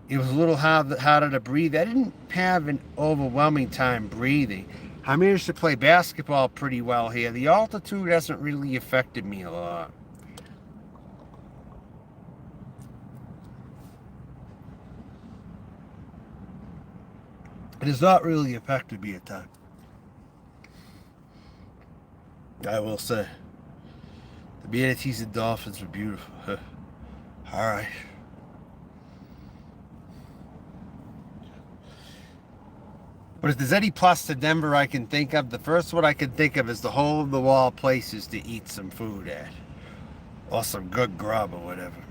S1: It was a little harder to breathe. I didn't have an overwhelming time breathing. I managed to play basketball pretty well here. The altitude hasn't really affected me a lot. It has not really affected me at times. I will say. The manatees and dolphins were beautiful. Alright. But if there's any plus to Denver I can think of, the first one I can think of is the hole-in-the-wall places to eat some food at. Or some good grub or whatever.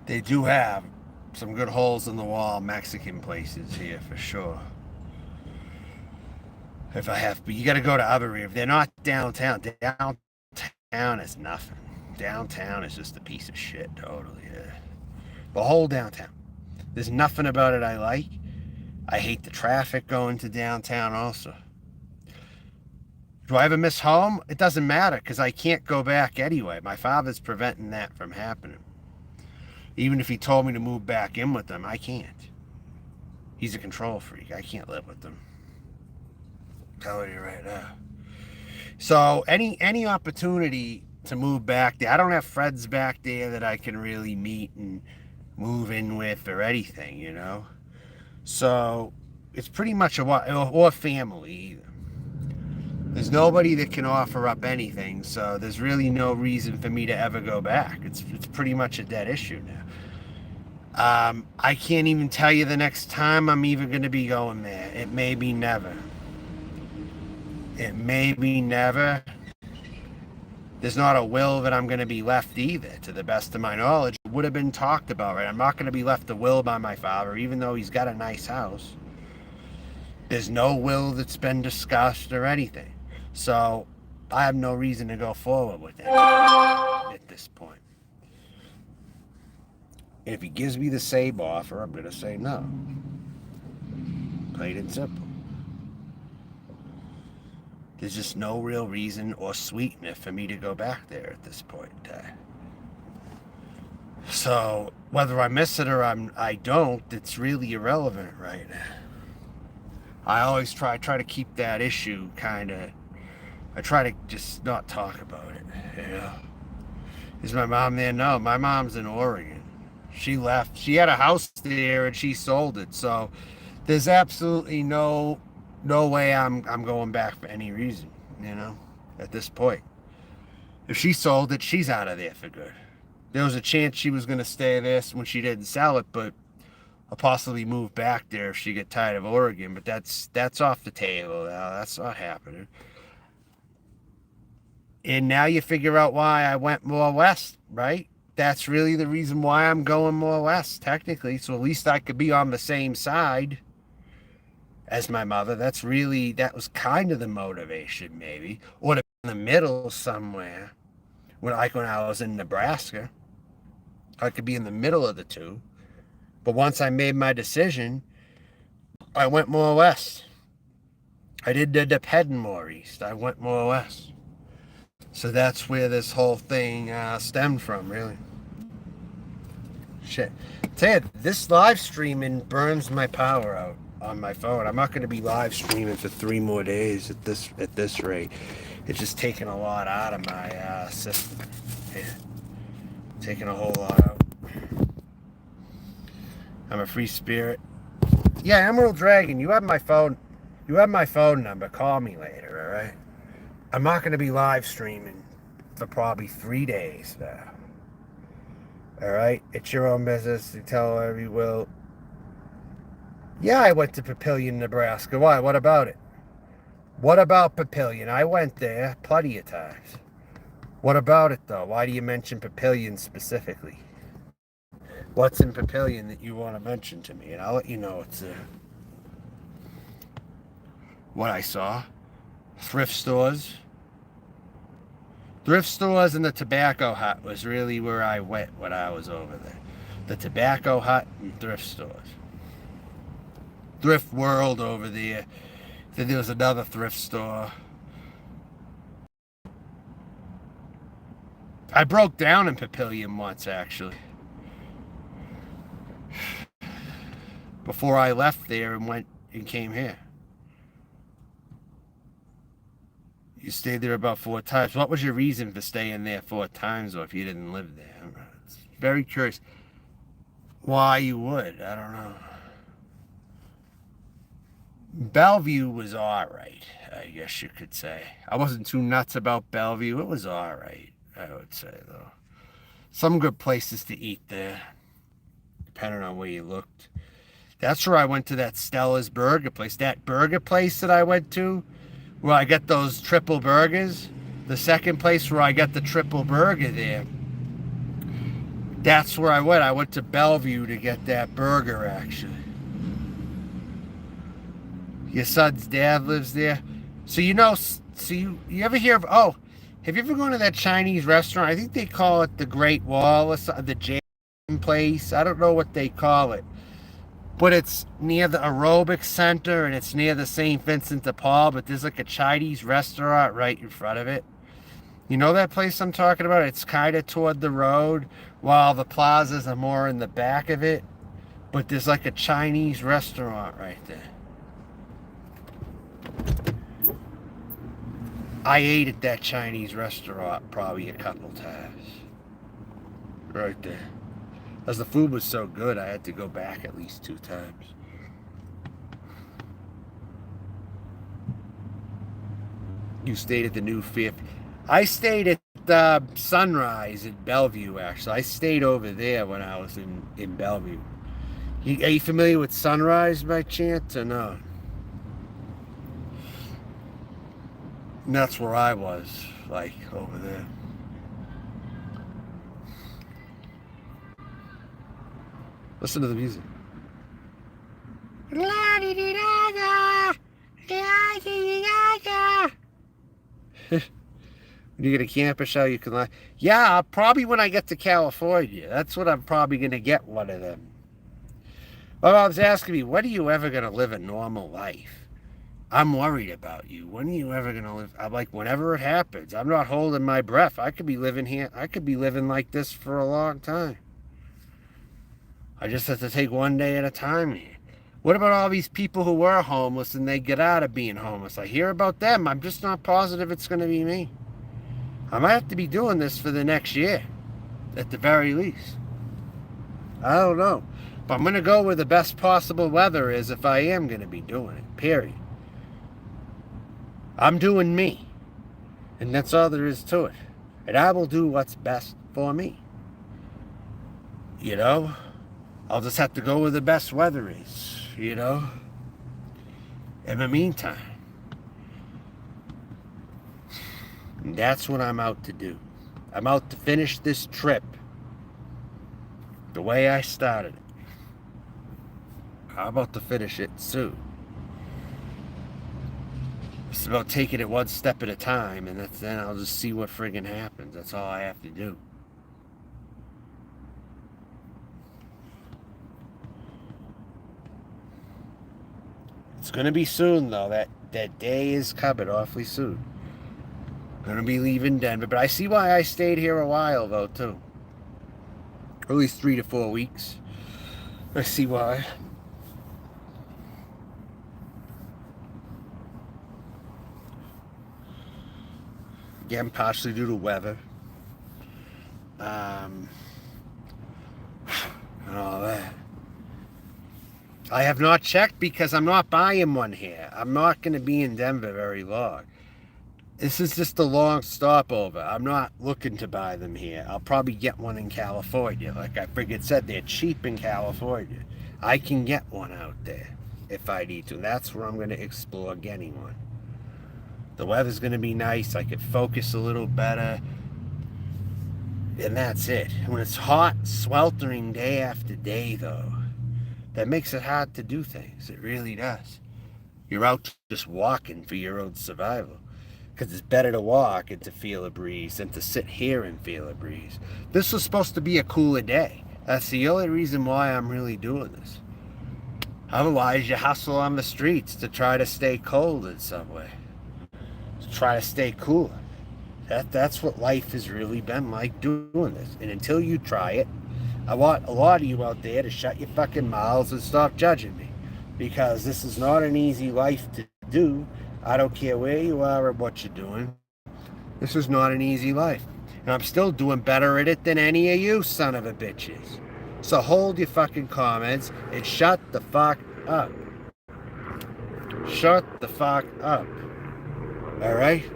S1: They do have some good holes-in-the-wall Mexican places here for sure. If I have, but you got to go to Aubrey. If they're not downtown, downtown is nothing. Downtown is just a piece of shit, totally. Yeah. The whole downtown. There's nothing about it I like. I hate the traffic going to downtown also. Do I ever miss home? It doesn't matter because I can't go back anyway. My father's preventing that from happening. Even if he told me to move back in with them, I can't. He's a control freak. I can't live with them. I'm telling you right now. So any opportunity to move back there, I don't have friends back there that I can really meet and move in with or anything, you know. So it's pretty much or family either. There's nobody that can offer up anything, so there's really no reason for me to ever go back. It's pretty much a dead issue now. I can't even tell you the next time I'm even going to be going there. It may be never. It may be never. There's not a will that I'm going to be left either, to the best of my knowledge. It would have been talked about, right? I'm not going to be left a will by my father, even though he's got a nice house. There's no will that's been discussed or anything. So I have no reason to go forward with it at this point. And if he gives me the same offer, I'm going to say no. Plain and simple. There's just no real reason or sweetener for me to go back there at this point in time. So whether I miss it or I don't, it's really irrelevant right now. I always try to keep that issue kind of. I try to just not talk about it. You know, is my mom there? No, my mom's in Oregon. She left. She had a house there and she sold it. So there's absolutely no way I'm going back for any reason, you know, at this point. If she sold it, she's out of there for good. There was a chance she was going to stay there when she didn't sell it, but I'll possibly move back there if she get tired of Oregon, but that's off the table now. That's not happening. And now you figure out why I went more west, right? That's really the reason why I'm going more west, technically. So at least I could be on the same side as my mother. That was kind of the motivation, maybe. Or to be in the middle somewhere. When I was in Nebraska, I could be in the middle of the two. But once I made my decision, I went more west. I did end up heading more east. I went more west. So that's where this whole thing stemmed from, really. Shit. Tell you, this live streaming burns my power out on my phone. I'm not going to be live streaming for 3 more days at this rate. It's just taking a lot out of my system. Yeah. Taking a whole lot out. I'm a free spirit. Yeah, Emerald Dragon, you have my phone. You have my phone number. Call me later, all right? I'm not going to be live streaming for probably 3 days now. All right? It's your own business. You tell whoever you will. Yeah, I went to Papillion, Nebraska. Why? What about it? What about Papillion? I went there plenty of times. What about it, though? Why do you mention Papillion specifically? What's in Papillion that you want to mention to me? And I'll let you know it's what I saw. Thrift stores. Thrift stores and the Tobacco Hut was really where I went when I was over there. The Tobacco Hut and thrift stores. Thrift World over there. Then there was another thrift store. I broke down in Papillion once, actually. Before I left there and went and came here. You stayed there about 4 times. What was your reason for staying there 4 times, or if you didn't live there? It's very curious why you would. I don't know. Bellevue was alright, I guess you could say. I wasn't too nuts about Bellevue. It was alright, I would say, though. Some good places to eat there, depending on where you looked. That's where I went to that Stella's Burger place. That burger place that I went to, where I get those triple burgers. The second place where I got the triple burger there. That's where I went. I went to Bellevue to get that burger, actually. Your son's dad lives there. So you know, you ever hear of, oh, have you ever gone to that Chinese restaurant? I think they call it the Great Wall or something, the Jam place. I don't know what they call it. But it's near the aerobic center and it's near the St. Vincent de Paul, but there's like a Chinese restaurant right in front of it. You know that place I'm talking about? It's kind of toward the road, while the plazas are more in the back of it. But there's like a Chinese restaurant right there. I ate at that Chinese restaurant probably a couple times. Right there. As the food was so good, I had to go back at least 2 times. You stayed at the New Fifth. I stayed at Sunrise in Bellevue, actually. I stayed over there when I was in Bellevue. Are you familiar with Sunrise by chance or no? And that's where I was, like, over there. Listen to the music. When you get a camper show, you can like, yeah, probably when I get to California. That's what I'm probably going to get, one of them. Well, I was asking me, when are you ever going to live a normal life? I'm worried about you. When are you ever going to live? I'm like, whenever it happens. I'm not holding my breath. I could be living here. I could be living like this for a long time. I just have to take one day at a time here. What about all these people who were homeless and they get out of being homeless? I hear about them. I'm just not positive it's going to be me. I might have to be doing this for the next year, at the very least. I don't know. But I'm going to go where the best possible weather is if I am going to be doing it, period. I'm doing me. And that's all there is to it. And I will do what's best for me. You know? I'll just have to go where the best weather is, you know? In the meantime. And that's what I'm out to do. I'm out to finish this trip the way I started it. I'm about to finish it soon. It's about taking it one step at a time, and then I'll just see what friggin' happens. That's all I have to do. It's gonna be soon, though. That day is coming awfully soon. Gonna be leaving Denver, but I see why I stayed here a while, though, too. At least 3 to 4 weeks. I see why. Again, partially due to weather. And all that. I have not checked because I'm not buying one here. I'm not going to be in Denver very long. This is just a long stopover. I'm not looking to buy them here. I'll probably get one in California. Like I friggin' said, they're cheap in California. I can get one out there if I need to. That's where I'm going to explore getting one. The weather's going to be nice. I could focus a little better. And that's it. When it's hot, sweltering day after day, though, that makes it hard to do things. It really does. You're out just walking for your own survival. Because it's better to walk and to feel a breeze than to sit here and feel a breeze. This was supposed to be a cooler day. That's the only reason why I'm really doing this. Otherwise, you hustle on the streets to try to stay cold in some way. To try to stay cooler. That's what life has really been like doing this. And until you try it, I want a lot of you out there to shut your fucking mouths and stop judging me. Because this is not an easy life to do. I don't care where you are or what you're doing. This is not an easy life. And I'm still doing better at it than any of you son of a bitches. So hold your fucking comments and shut the fuck up. Shut the fuck up. Alright?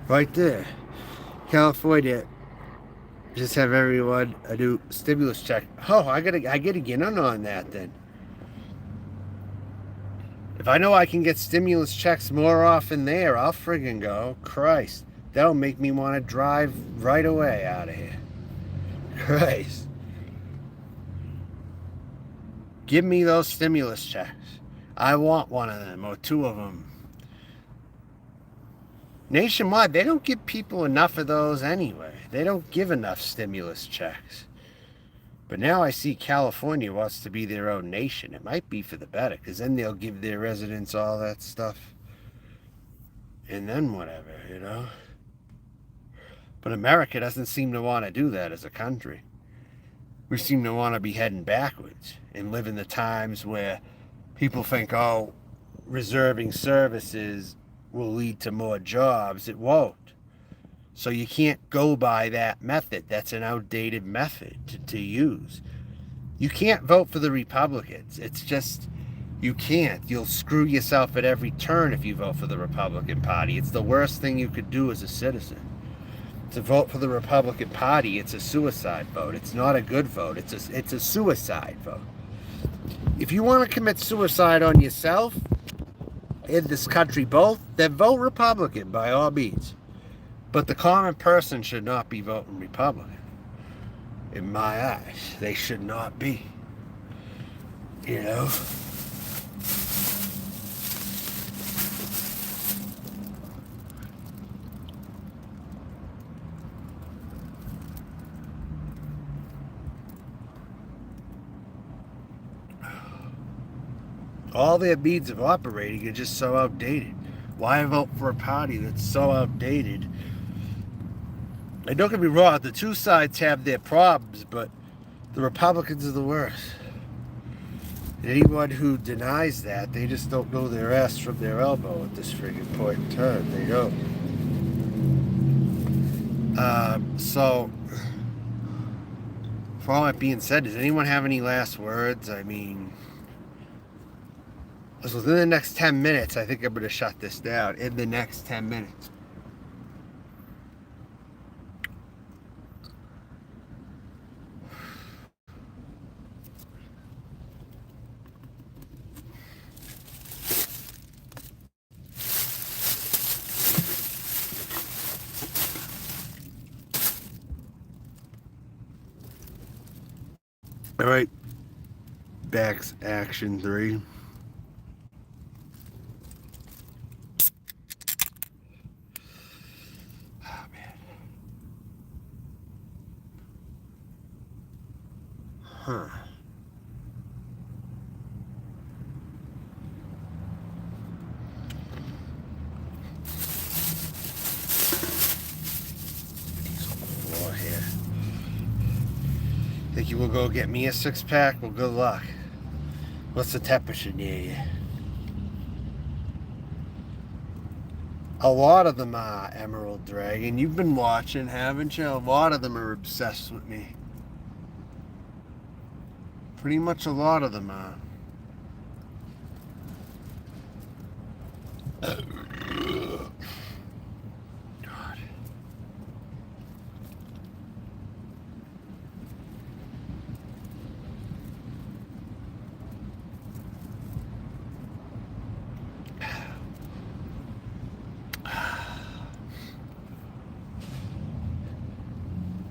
S1: Right there. California just have everyone a new stimulus check. Oh, I gotta get in on that then. If I know I can get stimulus checks more often there, I'll friggin' go. Christ. That'll make me want to drive right away out of here. Christ. Give me those stimulus checks. I want one of them or two of them. Nationwide, they don't give people enough of those anyway. They don't give enough stimulus checks. But now I see California wants to be their own nation. It might be for the better, because then they'll give their residents all that stuff. And then whatever, you know? But America doesn't seem to want to do that as a country. We seem to want to be heading backwards and live in the times where people think, oh, reserving services will lead to more jobs. It won't. So you can't go by that method. That's an outdated method to use. You can't vote for the Republicans. It's just, you can't. You'll screw yourself at every turn if you vote for the Republican Party. It's the worst thing you could do as a citizen. To vote for the Republican Party, it's a suicide vote. It's not a good vote. It's a suicide vote. If you want to commit suicide on yourself, in this country both, then vote Republican by all means. But the common person should not be voting Republican. In my eyes, they should not be. You know? All their means of operating are just so outdated. Why vote for a party that's so outdated? And don't get me wrong, the two sides have their problems, but the Republicans are the worst. And anyone who denies that, they just don't know their ass from their elbow at this friggin' point in time. They don't. So, for all that being said, does anyone have any last words? I mean, within the next 10 minutes, I think I'm going to shut this down. In the next 10 minutes. All right. Back's action 3. Huh. These on the floor here. Think you will go get me a 6-pack? Well, good luck. What's the temperature near you? A lot of them are Emerald Dragon. You've been watching, haven't you? A lot of them are obsessed with me. Pretty much a lot of them are. God.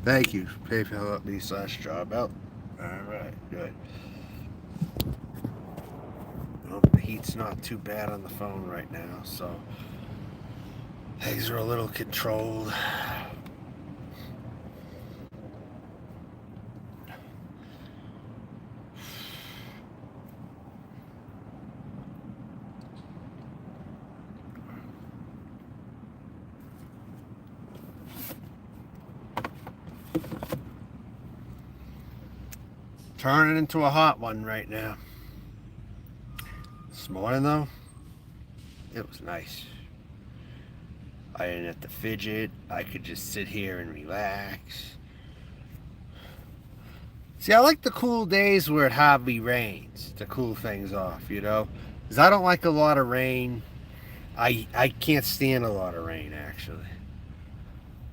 S1: Thank you. PayPal.me/job out. All right, good. heat's not too bad on the phone right now, so things are a little controlled. Turning into a hot one right now. This morning though, it was nice. I didn't have to fidget. I could just sit here and relax. See, I like the cool days where it hardly rains to cool things off, you know? Because I don't like a lot of rain. I can't stand a lot of rain, actually.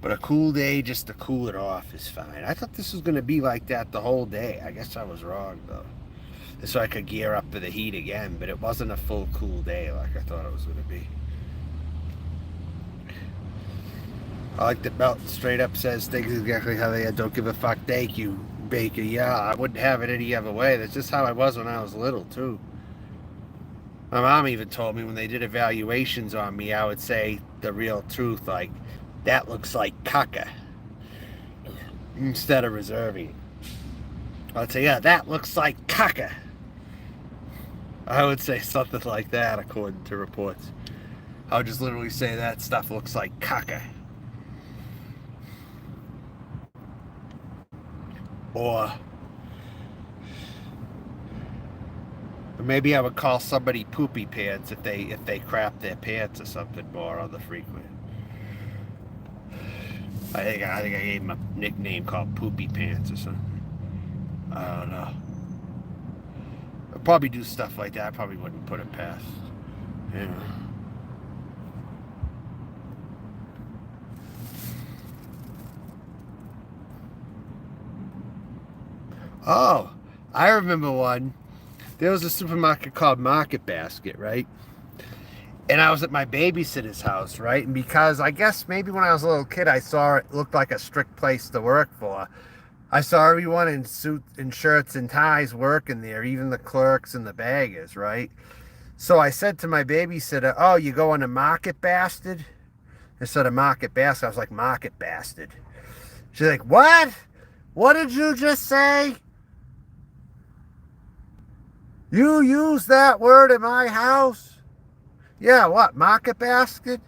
S1: But a cool day just to cool it off is fine. I thought this was going to be like that the whole day. I guess I was wrong, though. So I could gear up for the heat again, but it wasn't a full cool day like I thought it was going to be. I like that Belt straight up says things exactly how they are. Don't give a fuck, thank you, Baker. Yeah, I wouldn't have it any other way. That's just how I was when I was little, too. My mom even told me when they did evaluations on me, I would say the real truth, like, that looks like caca, instead of reserving. I'd say, yeah, that looks like caca. I would say something like that according to reports. I would just literally say that stuff looks like caca. Or maybe I would call somebody poopy pants if they crap their pants or something more on the frequent. I think I gave him a nickname called Poopy Pants or something. I don't know. I'd probably do stuff like that. I probably wouldn't put it past. You know. Oh, I remember one. There was a supermarket called Market Basket, right? And I was at my babysitter's house, right? And because I guess maybe when I was a little kid, I saw it looked like a strict place to work for. I saw everyone in suits and shirts and ties working there, even the clerks and the baggers, right? So I said to my babysitter, oh, you going to Market Bastard? Instead of Market Basket, I was like, Market Bastard. She's like, what? What did you just say? You used that word in my house? Yeah, what? Market Basket?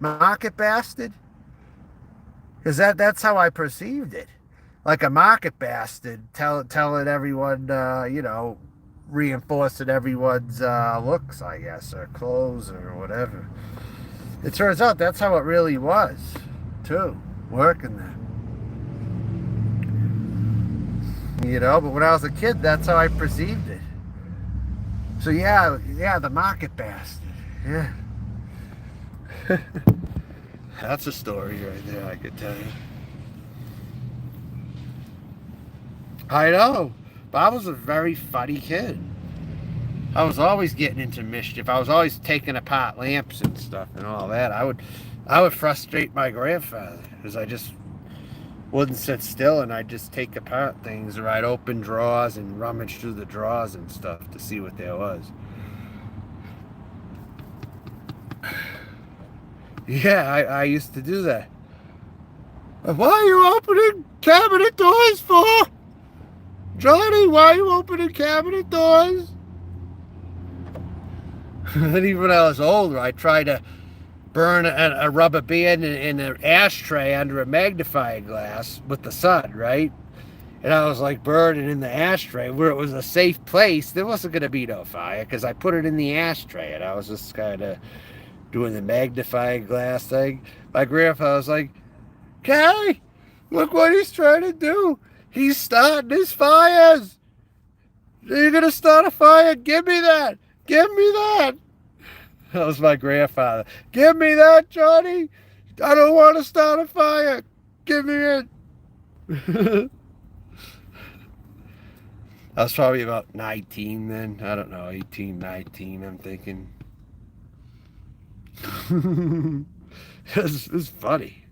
S1: Market Bastard? Because that's how I perceived it. Like a market bastard, telling everyone, you know, reinforcing everyone's looks, I guess, or clothes or whatever. It turns out that's how it really was, too, working there. You know, but when I was a kid, that's how I perceived it. So yeah, the market bastard. Yeah. That's a story right there, I could tell you. I know, but I was a very funny kid. I was always getting into mischief. I was always taking apart lamps and stuff and all that. I would frustrate my grandfather because I just wouldn't sit still, and I'd just take apart things, or I'd open drawers and rummage through the drawers and stuff to see what there was. Yeah, I used to do that. Why are you opening cabinet doors for? Johnny, why are you opening cabinet doors? And even when I was older, I tried to burn a rubber band in an ashtray under a magnifying glass with the sun, right? And I was like burning in the ashtray where it was a safe place. There wasn't going to be no fire because I put it in the ashtray, and I was just kind of doing the magnifying glass thing. My grandpa was like, Callie, look what he's trying to do. He's starting his fires. You're going to start a fire? Give me that. Give me that. That was my grandfather. Give me that, Johnny. I don't want to start a fire. Give me it. I was probably about 19 then. I don't know, 18, 19, I'm thinking. It's funny.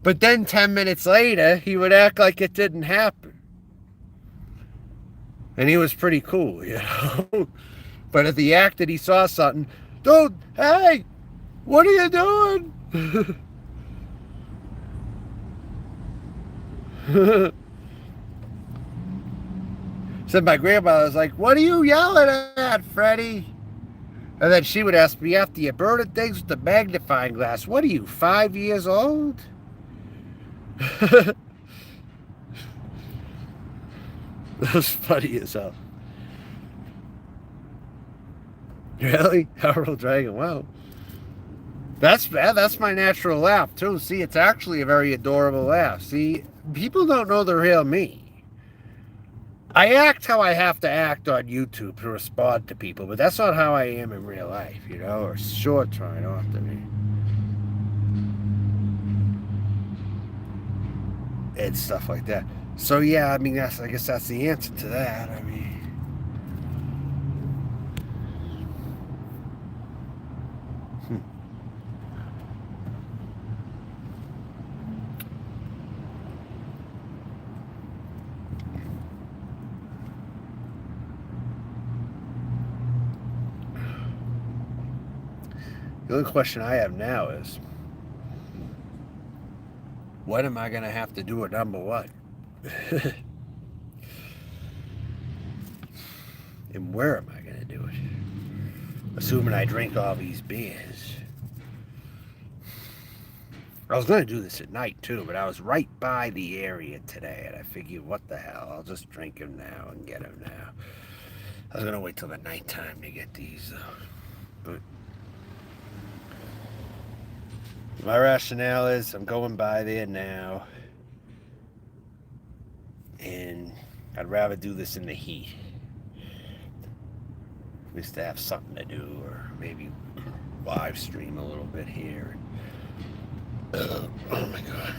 S1: But then 10 minutes later, he would act like it didn't happen. And he was pretty cool, you know. But at the act that he saw something, dude, hey, what are you doing? Said my grandmother was like, what are you yelling at, Freddie? And then she would ask me after you burning things with the magnifying glass, what are you, 5 years old? That was funny as hell. Really? Harold Dragon, wow. That's my natural laugh, too. See, it's actually a very adorable laugh. See, people don't know the real me. I act how I have to act on YouTube to respond to people, but that's not how I am in real life, you know, or sure trying off to me. And stuff like that. So yeah, I mean, I guess that's the answer to that. I mean, the only question I have now is, when am I going to have to do a number one? And where am I going to do it? Assuming I drink all these beers. I was going to do this at night too, but I was right by the area today, and I figured, what the hell, I'll just drink them now and get them now. I was going to wait till the nighttime to get these, though. But my rationale is I'm going by there now, and I'd rather do this in the heat. At least to have something to do, or maybe live stream a little bit here. Oh my God.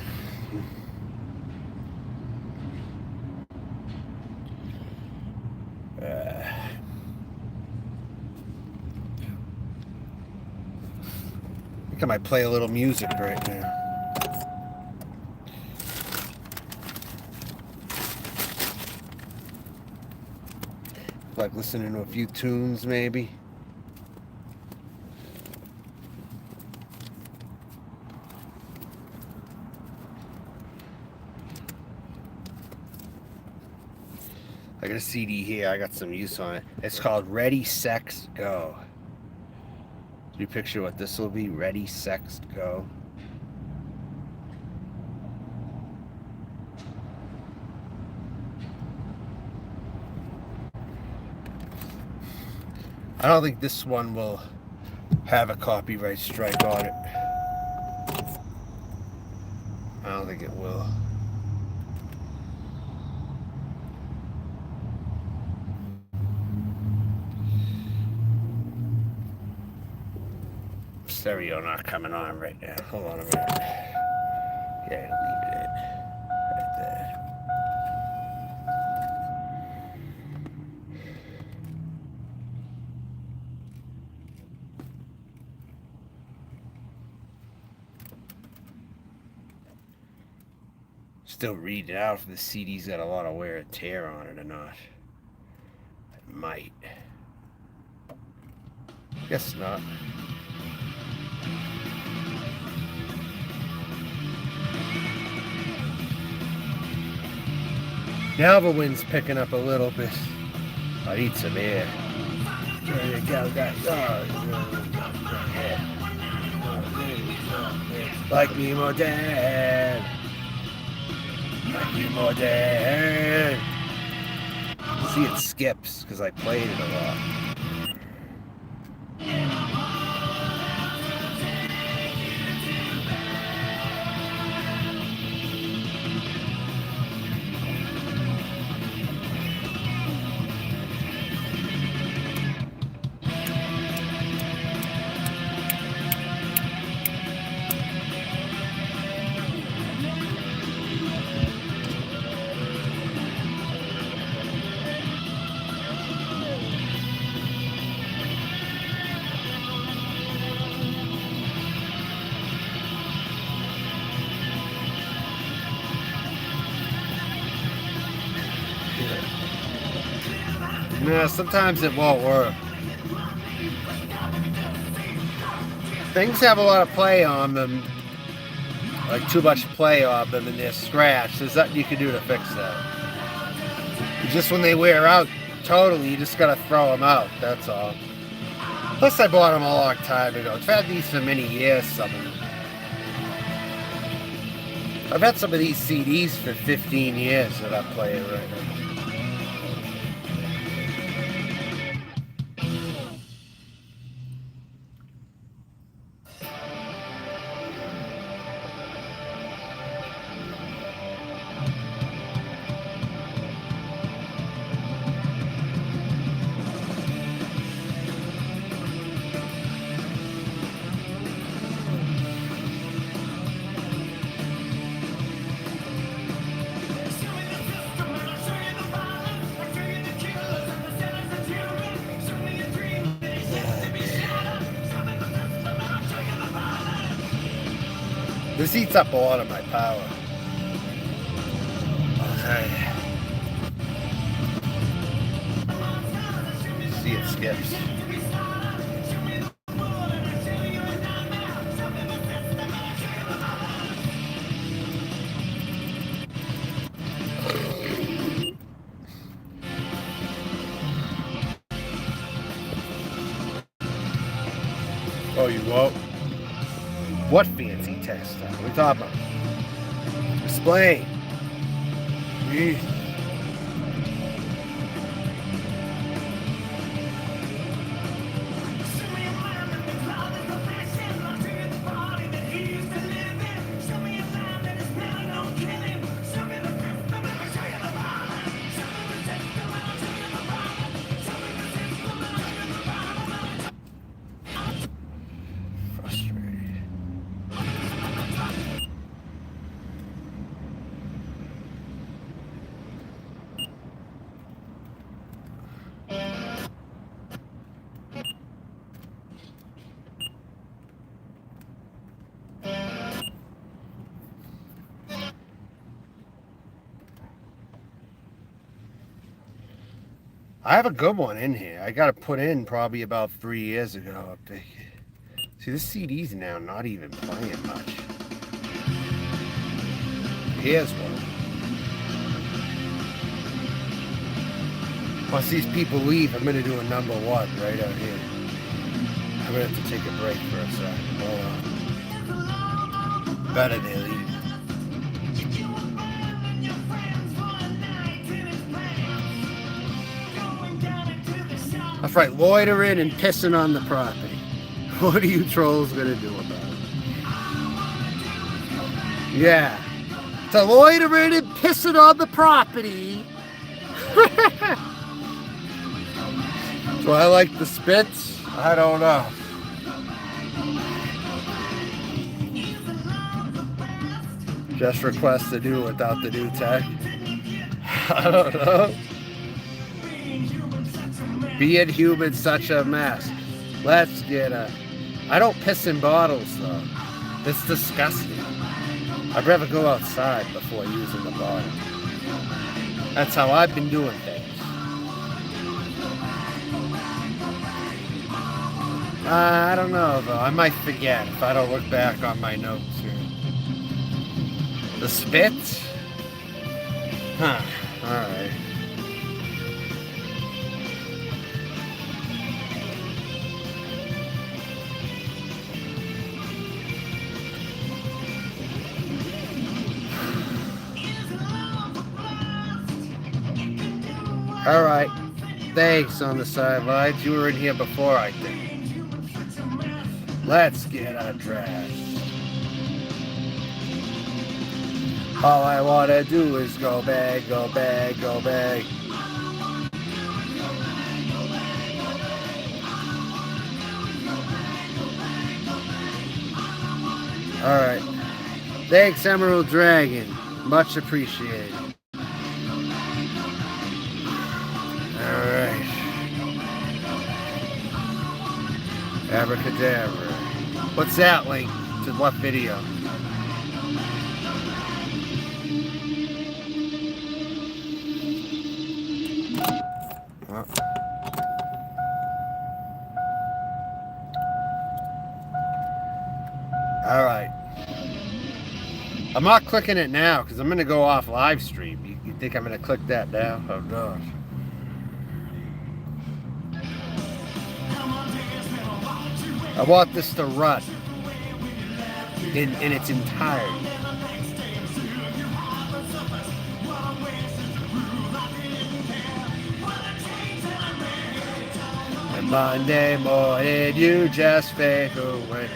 S1: I think I might play a little music right now. Like listening to a few tunes, maybe. I got a CD here. I got some use on it. It's called Ready, Sex, Go. Do you picture what this will be? Ready, Sex, Go. I don't think this one will have a copyright strike on it. I don't think it will. Stereo not coming on right now. Hold on a minute. Yeah, leave it right there. Still reading out if the CD's got a lot of wear and tear on it or not. It might. Guess not. Now the wind's picking up a little bit. I'll eat some air. There you go, guys. Like me more dead. Like me more dead. See, it skips because I played it a lot. Yeah, sometimes it won't work. Things have a lot of play on them, like too much play on them, and they're scratched. There's nothing you can do to fix that. Just when they wear out totally, you just gotta throw them out, that's all. Plus I bought them a long time ago. I've had these for many years, some of them. I've had some of these CDs for 15 years that I'm playing right now. This eats up a lot of my power. Okay. See, it skips. Oh, you won't? What fancy test? What are we talking about? Explain. Jeez. I have a good one in here. I got to put in probably about 3 years ago. See, this CD's now not even playing much. Here's one. Once these people leave, I'm going to do a number one right out here. I'm going to have to take a break for a second. Hold on. Better they leave. That's right, loitering and pissing on the property. What are you trolls gonna do about it? Yeah. To loitering and pissing on the property. Do I like the spits? I don't know. Just request to do without the new tech. I don't know. Being human, such a mess. Let's get a... I don't piss in bottles, though. It's disgusting. I'd rather go outside before using the bottle. That's how I've been doing things. I don't know, though. I might forget if I don't look back on my notes here. The spit? Huh. Alright. Alright, thanks on the sidelines. You were in here before, I think. Let's get undressed. All I want to do is go bag, go bag, go bag. Alright. Thanks, Emerald Dragon. Much appreciated. Alright. Abracadabra. What's that link? To what video? Well. All right. I'm not clicking it now because I'm going to go off live stream. You think I'm going to click that now? Oh, gosh. I want this to run in its entirety. And Monday morning, you just fade away.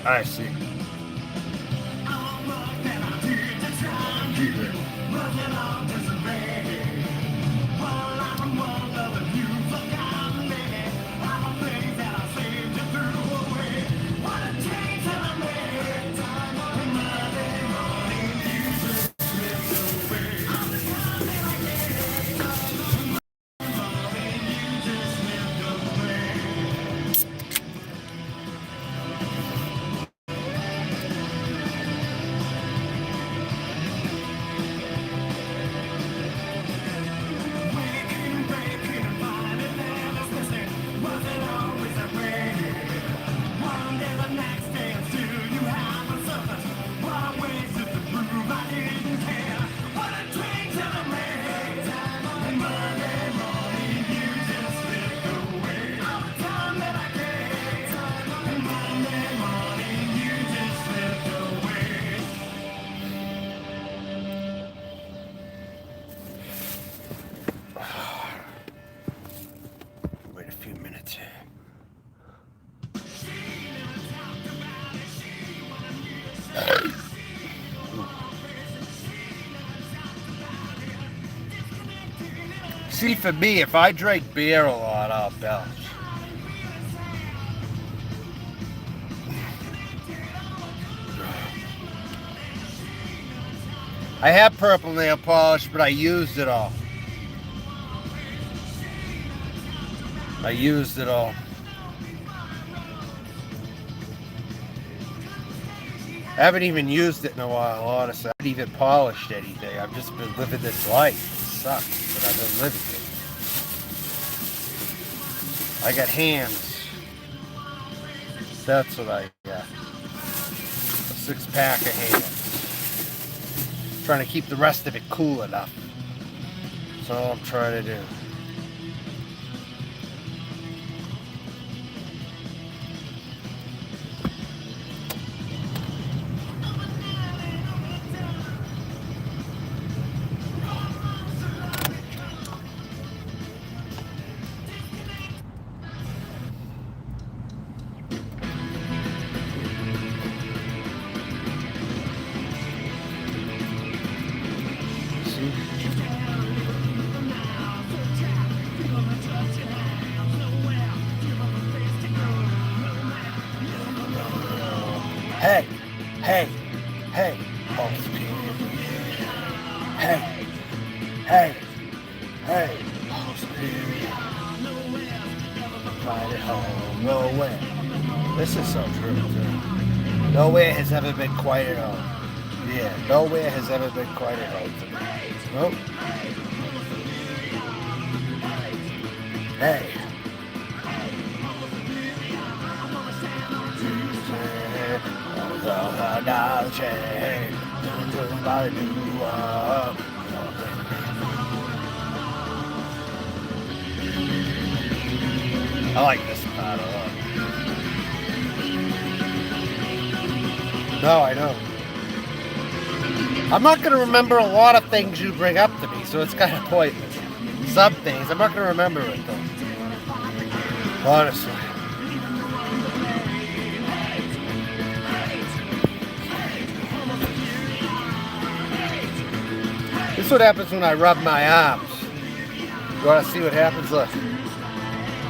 S1: I see. Wait a few minutes here. See, for me, if I drink beer a lot, I'll belch. I have purple nail polish, but I used it all. I used it all. I haven't even used it in a while, honestly. I haven't even polished anything. I've just been living this life. It sucks, but I've been living it. I got hands. That's what I got. A 6-pack of hands. Trying to keep the rest of it cool enough. That's all I'm trying to do. Hey, hey, hey, pulse period. Hey, hey, hey, pulse period. Find it home, nowhere. This is so true, too. Nowhere has ever been quite at home. Yeah, nowhere has ever been quite at home to me. Nope. Hey. I like this part a lot. No, I know. I'm not going to remember a lot of things you bring up to me, so it's kind of pointless. Some things, I'm not going to remember it, though. Honestly. This is what happens when I rub my arms. You want to see what happens? Look.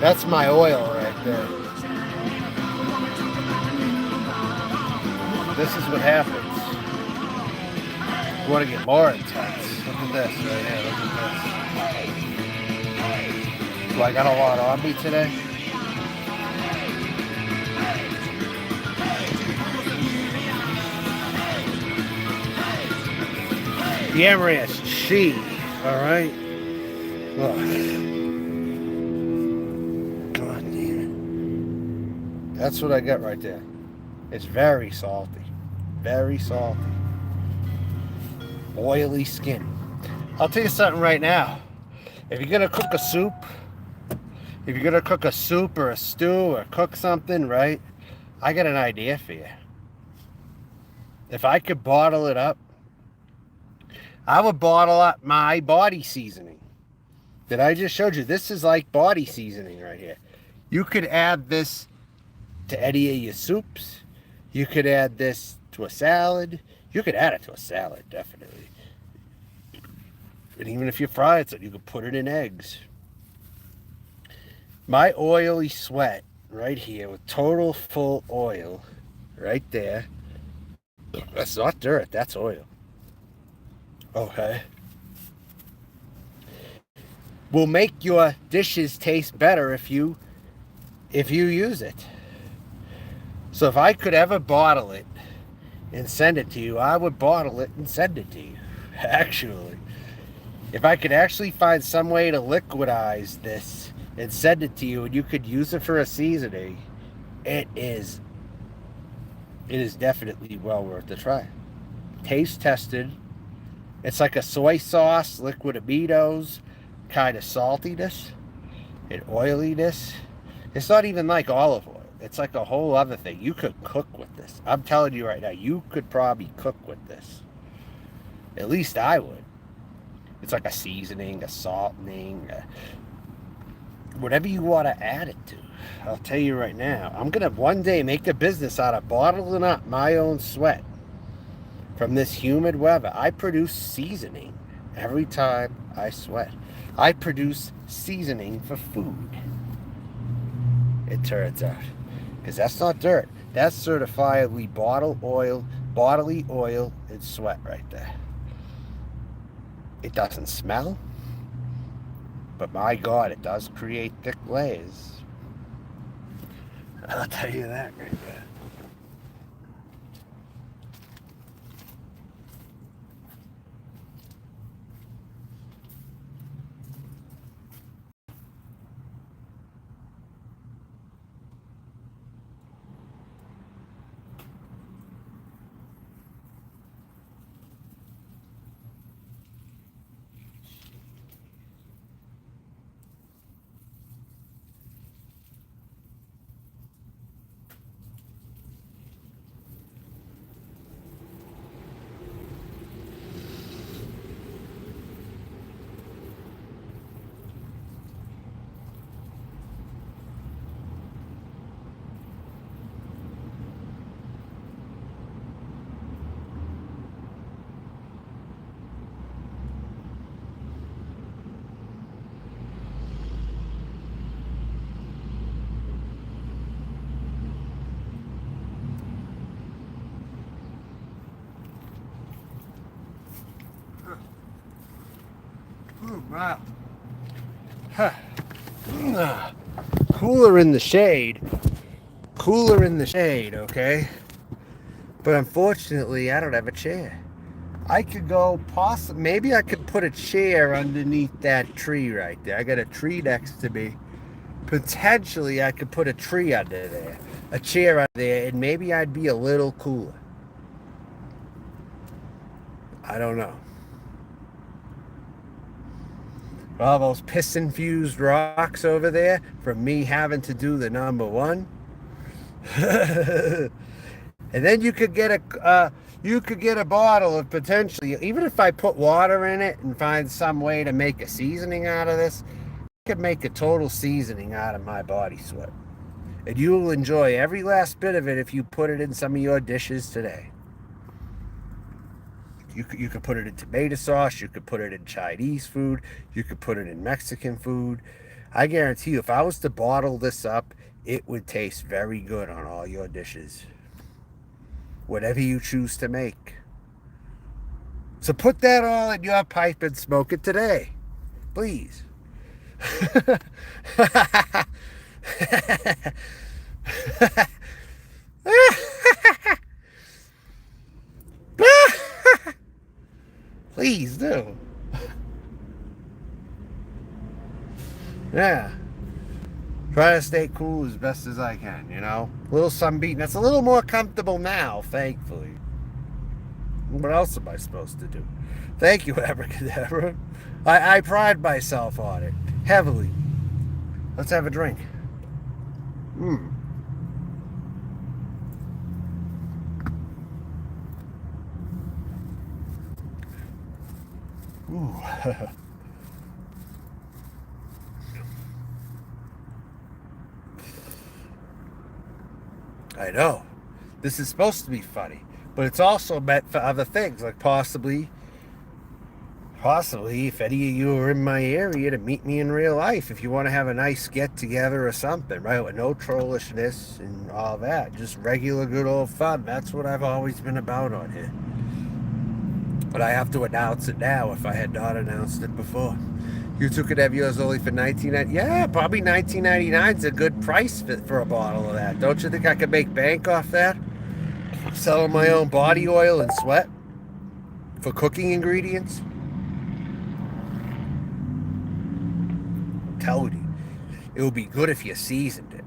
S1: That's my oil right there. This is what happens. You want to get more intense. Look at this right here. Look at this. Do I got a lot on me today? The Amaranth She. Alright? Look. God damn it. That's what I got right there. It's very salty. Very salty. Oily skin. I'll tell you something right now. If you're gonna cook a soup, if you're gonna cook a soup or a stew or cook something, right? I got an idea for you. If I could bottle it up, I would bottle up my body seasoning that I just showed you. This is like body seasoning right here. You could add this to any of your soups. You could add this to a salad. You could add it to a salad, definitely. And even if you fry it, so you could put it in eggs. My oily sweat right here with total full oil right there. That's not dirt, that's oil. Okay. Will make your dishes taste better if you use it. So if I could ever bottle it and send it to you, I would bottle it and send it to you. Actually. If I could actually find some way to liquidize this and send it to you and you could use it for a seasoning, it is definitely well worth a try. Taste tested. It's like a soy sauce, liquid aminos, kind of saltiness and oiliness. It's not even like olive oil. It's like a whole other thing. You could cook with this. I'm telling you right now, you could probably cook with this. At least I would. It's like a seasoning, a saltening, whatever you want to add it to. I'll tell you right now, I'm going to one day make a business out of bottling up my own sweat from this humid weather. I produce seasoning every time I sweat. I produce seasoning for food. It turns out. Because that's not dirt. That's certifiably bodily oil and sweat right there. It doesn't smell. But my God, it does create thick layers. I'll tell you that right there. Wow. Cooler in the shade. Cooler in the shade, okay? But unfortunately, I don't have a chair. I could go maybe I could put a chair underneath that tree right there. I got a tree next to me. Potentially, I could put a tree under there. A chair under there, and maybe I'd be a little cooler. I don't know. All those piss-infused rocks over there from me having to do the number one. And then you could get a bottle of potentially, even if I put water in it and find some way to make a seasoning out of this, I could make a total seasoning out of my body sweat. And you will enjoy every last bit of it if you put it in some of your dishes today. You could put it in tomato sauce. You could put it in Chinese food. You could put it in Mexican food. I guarantee you, if I was to bottle this up, it would taste very good on all your dishes. Whatever you choose to make. So put that all in your pipe and smoke it today. Please. Please do. Yeah. Try to stay cool as best as I can, you know? A little sunbeaten. That's a little more comfortable now, thankfully. What else am I supposed to do? Thank you, Abracadabra. I pride myself on it. Heavily. Let's have a drink. Ooh. I know. This is supposed to be funny, but it's also meant for other things, like possibly, if any of you are in my area, to meet me in real life. If you want to have a nice get together or something, right? With no trollishness and all that, just regular good old fun. That's what I've always been about on here. But I have to announce it now if I had not announced it before. You two could have yours only for $19.99. Yeah, probably $19.99 is a good price for a bottle of that. Don't you think I could make bank off that? Selling my own body oil and sweat for cooking ingredients? I'm telling you, it would be good if you seasoned it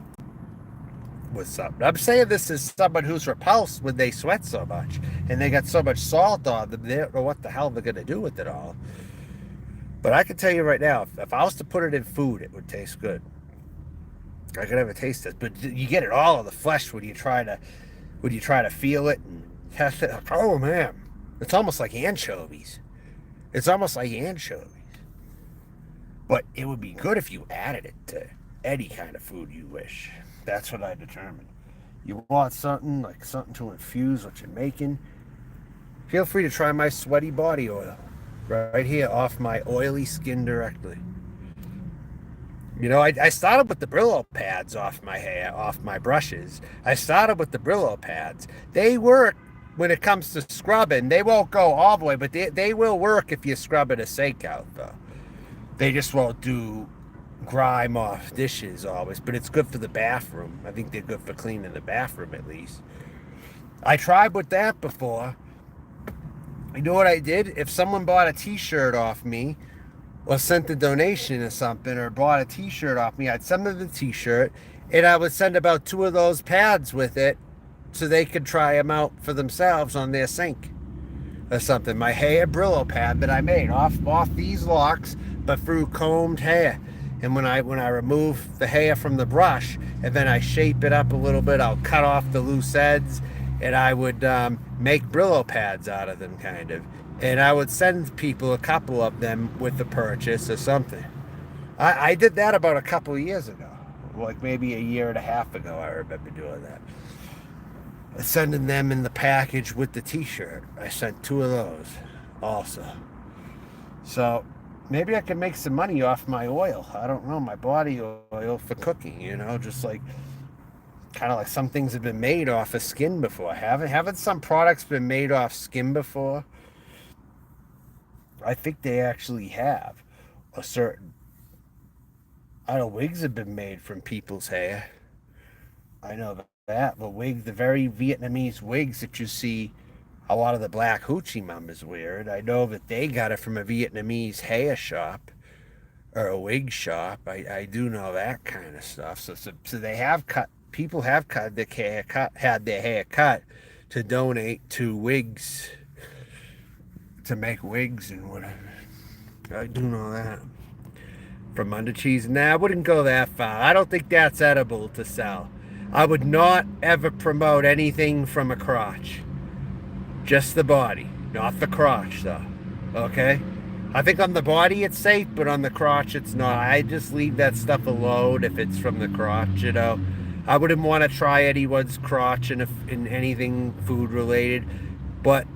S1: with something. I'm saying this is someone who's repulsed when they sweat so much and they got so much salt on them, they don't know what the hell they're going to do with it all. But I can tell you right now, if I was to put it in food, it would taste good. I could have a taste test, but you get it all in the flesh when you try to feel it and test it. Oh man, it's almost like anchovies. It's almost like anchovies. But it would be good if you added it to any kind of food you wish. That's what I determined. You want something to infuse what you're making? Feel free to try my sweaty body oil. Right here off my oily skin directly. You know, I started with the Brillo pads off my hair, off my brushes. I started with the Brillo pads. They work when it comes to scrubbing. They won't go all the way, but they will work if you scrub it a sink out, though. They just won't do grime off dishes always, but it's good for the bathroom. I think they're good for cleaning the bathroom at least. I tried with that before. You know what I did? If someone bought a t-shirt off me or sent a donation or something or bought a t-shirt off me, I'd send them the t-shirt and I would send about 2 of those pads with it so they could try them out for themselves on their sink or something. My hair Brillo pad that I made off these locks, but through combed hair. And when I remove the hair from the brush and then I shape it up a little bit, I'll cut off the loose ends and I would make Brillo pads out of them, kind of. And I would send people a couple of them with the purchase or something. I did that about a couple of years ago. Like maybe a year and a half ago, I remember doing that. Sending them in the package with the t-shirt. I sent 2 of those also. So maybe I can make some money off my oil. I don't know, my body oil for cooking, you know, just like kind of like some things have been made off of skin before. Haven't some products been made off skin before? I think they actually have. A certain, I know wigs have been made from people's hair. I know that. The very Vietnamese wigs that you see a lot of the black hoochie mamas wear. I know that they got it from a Vietnamese hair shop or a wig shop. I do know that kind of stuff. So they have cut. People have had their hair cut to donate to wigs, to make wigs and whatever. I do know that. From under cheese. Nah, I wouldn't go that far. I don't think that's edible to sell. I would not ever promote anything from a crotch. Just the body, not the crotch though. Okay? I think on the body it's safe, but on the crotch it's not. I just leave that stuff alone if it's from the crotch, you know. I wouldn't want to try anyone's crotch in anything food related, but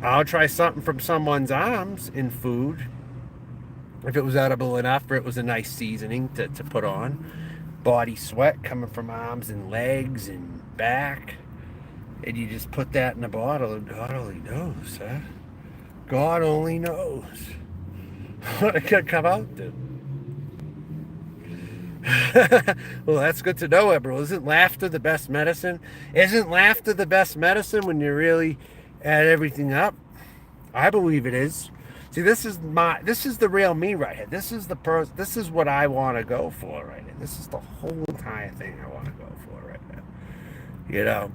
S1: I'll try something from someone's arms in food if it was edible enough or it was a nice seasoning to put on. Body sweat coming from arms and legs and back, and you just put that in a bottle and God only knows, huh? God only knows what it could come out to. Well, that's good to know, Eberl. Isn't laughter the best medicine? Isn't laughter the best medicine when you really add everything up? I believe it is. See, this is the real me right here. This is this is what I want to go for right here. This is the whole entire thing I want to go for right now. You know,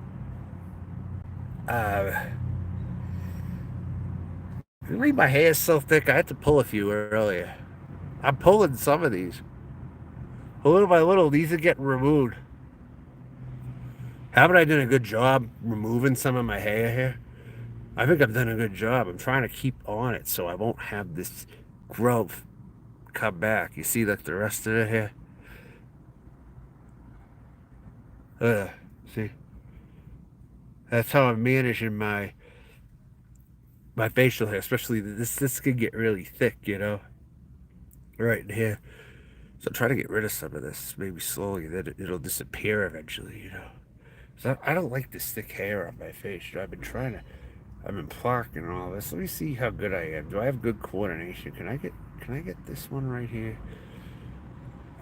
S1: my hair is so thick. I had to pull a few earlier. I'm pulling some of these. Little by little, these are getting removed. Haven't I done a good job removing some of my hair here? I think I've done a good job. I'm trying to keep on it so I won't have this growth come back. You see like the rest of it here? See? That's how I'm managing my facial hair, especially this can get really thick, you know? Right in here. So try to get rid of some of this, maybe slowly, then it'll disappear eventually, you know? So I don't like this thick hair on my face. You know, I've been plucking and all this. Let me see how good I am. Do I have good coordination? Can I get this one right here?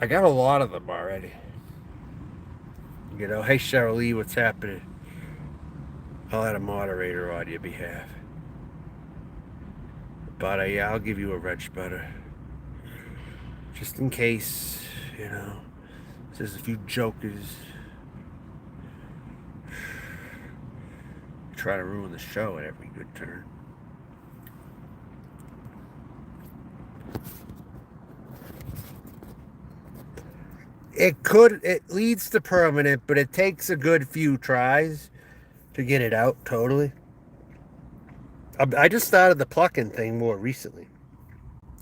S1: I got a lot of them already. You know, hey Cheryl Lee, what's happening? I'll add a moderator on your behalf. But yeah, I'll give you a wrench butter. Just in case, you know, there's a few jokers try to ruin the show at every good turn. It leads to permanent, but it takes a good few tries to get it out totally. I just started the plucking thing more recently.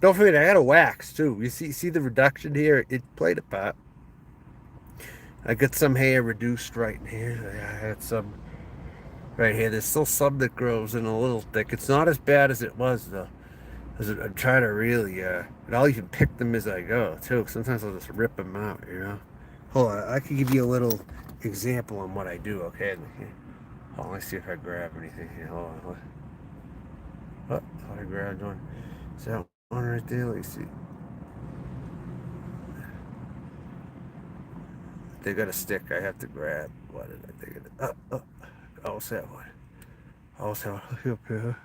S1: Don't forget, I had a wax too. You see the reduction here? It played a part. I got some hair reduced right in here. I had some right here. There's still some that grows in a little thick. It's not as bad as it was though. I'm trying to really, and I'll even pick them as I go too. Sometimes I'll just rip them out, you know. Hold on, I can give you a little example on what I do, okay? Hold on, let's see if I grab anything here. Hold on. What? Thought I grabbed one. Is that one right there? Let's see. They got a stick I have to grab. What did I think of it? Oh, what's that one? Oh, what's that one? Up here.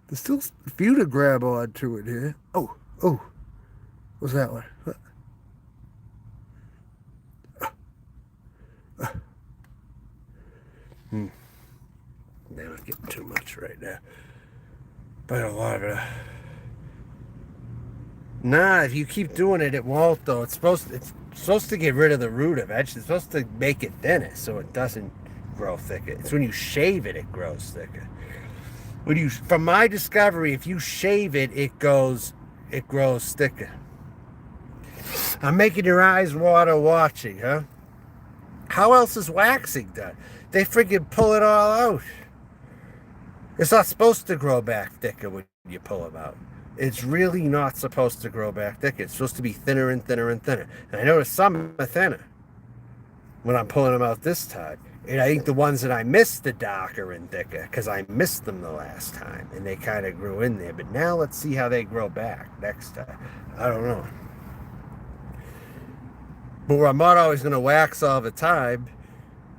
S1: There's still a few to grab onto it here. Oh, what's that one? They was getting too much right now. But a lot of it. Nah, if you keep doing it, it won't though. It's supposed to get rid of the root eventually. It's supposed to make it thinner so it doesn't grow thicker. It's when you shave it, it grows thicker. From my discovery, if you shave it, it grows thicker. I'm making your eyes water watching, huh? How else is waxing done? They freaking pull it all out. It's not supposed to grow back thicker when you pull them out. It's really not supposed to grow back thicker. It's supposed to be thinner and thinner and thinner. And I noticed some are thinner when I'm pulling them out this time. And I think the ones that I missed are darker and thicker because I missed them the last time and they kind of grew in there. But now let's see how they grow back next time. I don't know. But I'm not always going to wax all the time.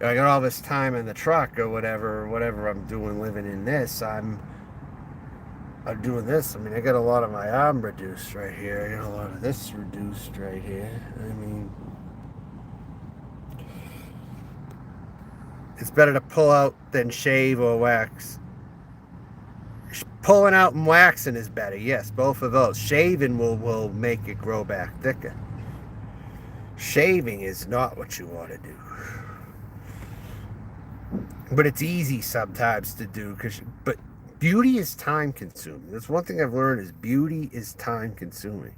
S1: I got all this time in the truck or whatever I'm doing living in this. I'm doing this. I mean, I got a lot of my arm reduced right here. I got a lot of this reduced right here. I mean, it's better to pull out than shave or wax. Pulling out and waxing is better. Yes, both of those. Shaving will make it grow back thicker. Shaving is not what you want to do. But it's easy sometimes to do. But beauty is time consuming. That's one thing I've learned is beauty is time consuming.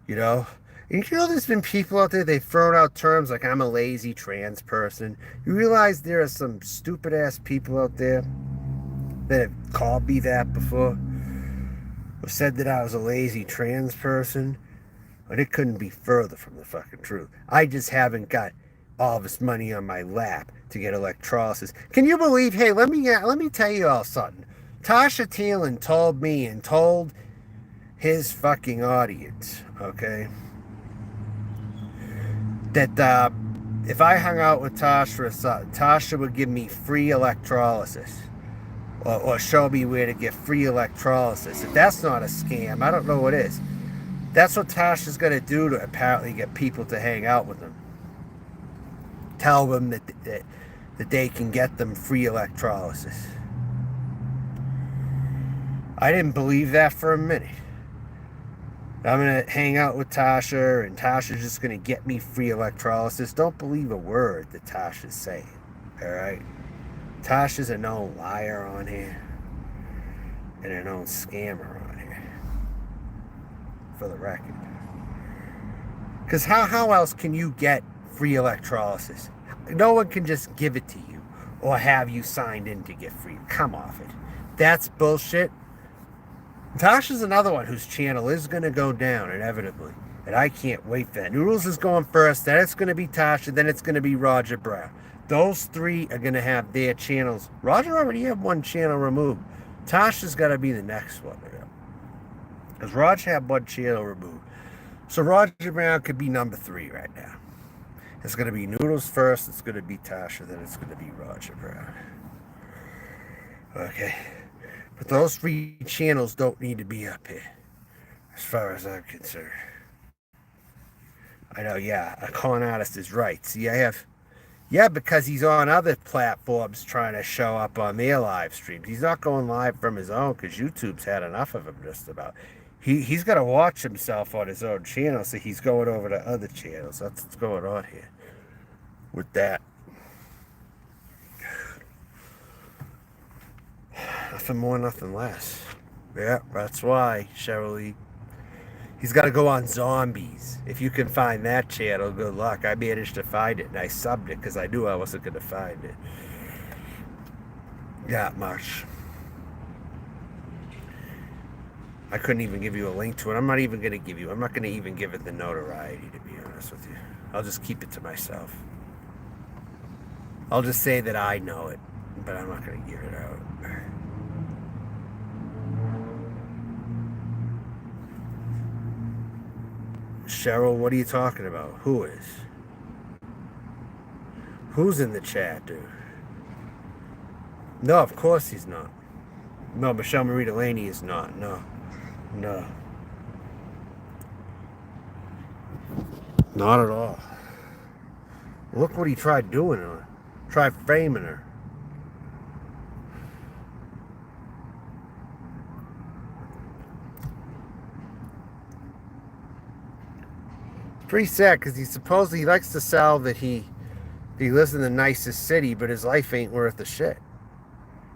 S1: You know? And you know there's been people out there, they've thrown out terms like I'm a lazy trans person. You realize there are some stupid ass people out there that have called me that before? Or said that I was a lazy trans person? But it couldn't be further from the fucking truth. I just haven't got all this money on my lap to get electrolysis. Can you believe, hey, let me tell you all something. Tasha Thielen told me and told his fucking audience, okay, that if I hung out with Tasha, Tasha would give me free electrolysis. Or show me where to get free electrolysis. If that's not a scam, I don't know what is. That's what Tasha's going to do to apparently get people to hang out with them. Tell them that they can get them free electrolysis. I didn't believe that for a minute. I'm going to hang out with Tasha, and Tasha's just going to get me free electrolysis. Don't believe a word that Tasha's saying. All right? Tasha's a known liar on here. And a known scammer on here. For the record. Because how else can you get free electrolysis? No one can just give it to you. Or have you signed in to get free. Come off it. That's bullshit. Tasha's another one whose channel is going to go down inevitably. And I can't wait for that. Noodles is going first. Then it's going to be Tasha. Then it's going to be Roger Brown. Those three are going to have their channels. Roger already had one channel removed. Tasha's got to be the next one. Because Roger had one channel removed. So Roger Brown could be number 3 right now. It's going to be Noodles first. It's going to be Tasha. Then it's going to be Roger Brown. Okay. But those 3 channels don't need to be up here. As far as I'm concerned. I know, yeah. A con artist is right. See, I have... Yeah, because he's on other platforms trying to show up on their live streams. He's not going live from his own because YouTube's had enough of him just about. He's got to watch himself on his own channel, so he's going over to other channels. That's what's going on here with that. Nothing more, nothing less. Yeah, that's why, Cheryl Lee. He's got to go on Zombies. If you can find that channel, good luck. I managed to find it, and I subbed it because I knew I wasn't going to find it. That much. I couldn't even give you a link to it. I'm not even going to give you... I'm not going to even give it the notoriety, to be honest with you. I'll just keep it to myself. I'll just say that I know it, but I'm not going to give it out. Cheryl, what are you talking about? Who is? Who's in the chat, dude? No, of course he's not. No, Michelle Marie Delaney is not. No. No. Not at all. Look what he tried doing to her. Tried framing her. Pretty sad because he likes to sell that he lives in the nicest city, but his life ain't worth a shit.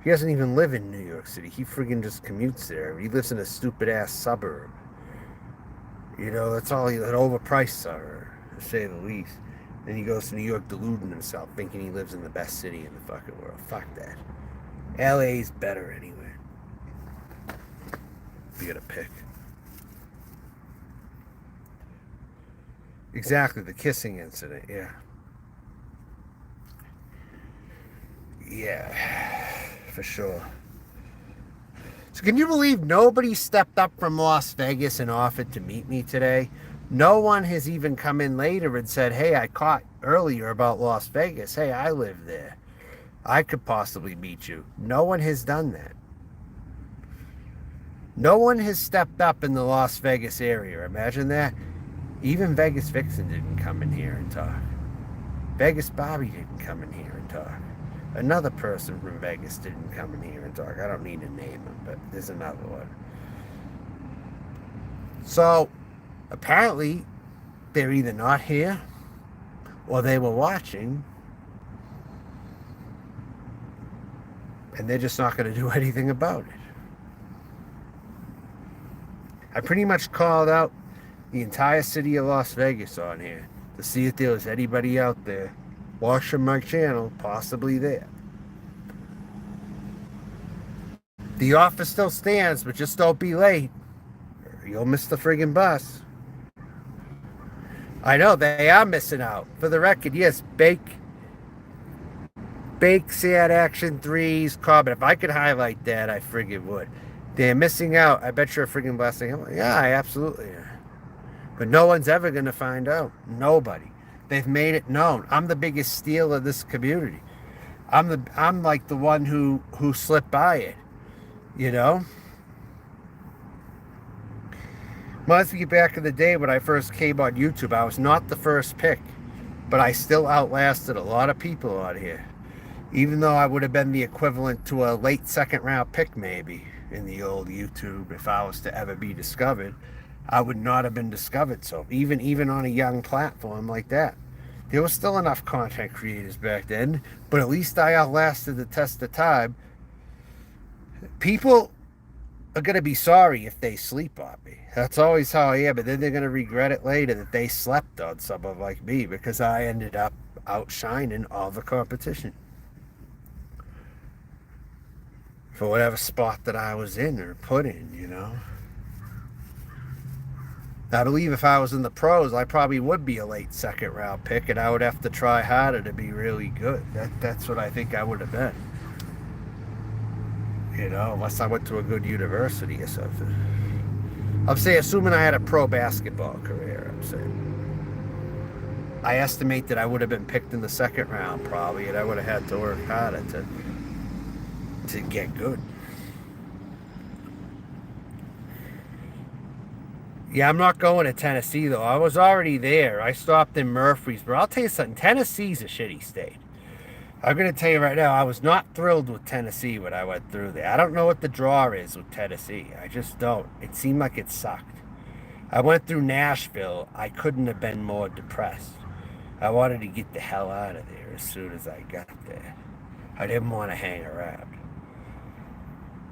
S1: He doesn't even live in New York City. He friggin' just commutes there. He lives in a stupid ass suburb. You know, that's all an overpriced suburb, to say the least. Then he goes to New York deluding himself, thinking he lives in the best city in the fucking world. Fuck that. LA's better anyway. You gotta pick. Exactly, the kissing incident, yeah. Yeah, for sure. So can you believe nobody stepped up from Las Vegas and offered to meet me today? No one has even come in later and said, hey, I caught earlier about Las Vegas. Hey, I live there. I could possibly meet you. No one has done that. No one has stepped up in the Las Vegas area. Imagine that. Even Vegas Vixen didn't come in here and talk. Vegas Bobby didn't come in here and talk. Another person from Vegas didn't come in here and talk. I don't need to name him, but there's another one. So, apparently, they're either not here, or they were watching, and they're just not going to do anything about it. I pretty much called out the entire city of Las Vegas on here to see if there was anybody out there watching my channel, possibly there. The offer still stands, but just don't be late, or you'll miss the friggin' bus. I know, they are missing out. For the record, yes, Bake Sad Action 3's comment. If I could highlight that, I friggin' would. They're missing out. I bet you're a friggin' blessing. Yeah, I absolutely am. But no one's ever going to find out. Nobody. They've made it known. I'm the biggest steal of this community. I'm like the one who slipped by it. You know? Reminds me back in the day when I first came on YouTube, I was not the first pick, but I still outlasted a lot of people on here. Even though I would have been the equivalent to a late second round pick maybe in the old YouTube if I was to ever be discovered, I would not have been discovered. So even on a young platform like that, there was still enough content creators back then, but at least I outlasted the test of time. People are going to be sorry if they sleep on me. That's always how I am, but then they're going to regret it later that they slept on someone like me because I ended up outshining all the competition for whatever spot that I was in or put in, you know. I believe if I was in the pros, I probably would be a late second round pick, and I would have to try harder to be really good. That's what I think I would have been. You know, unless I went to a good university or something. I'm saying, assuming I had a pro basketball career, I'm saying. I estimate that I would have been picked in the second round probably, and I would have had to work harder to get good. Yeah, I'm not going to Tennessee, though. I was already there. I stopped in Murfreesboro. I'll tell you something. Tennessee's a shitty state. I'm going to tell you right now, I was not thrilled with Tennessee when I went through there. I don't know what the draw is with Tennessee. I just don't. It seemed like it sucked. I went through Nashville. I couldn't have been more depressed. I wanted to get the hell out of there as soon as I got there. I didn't want to hang around.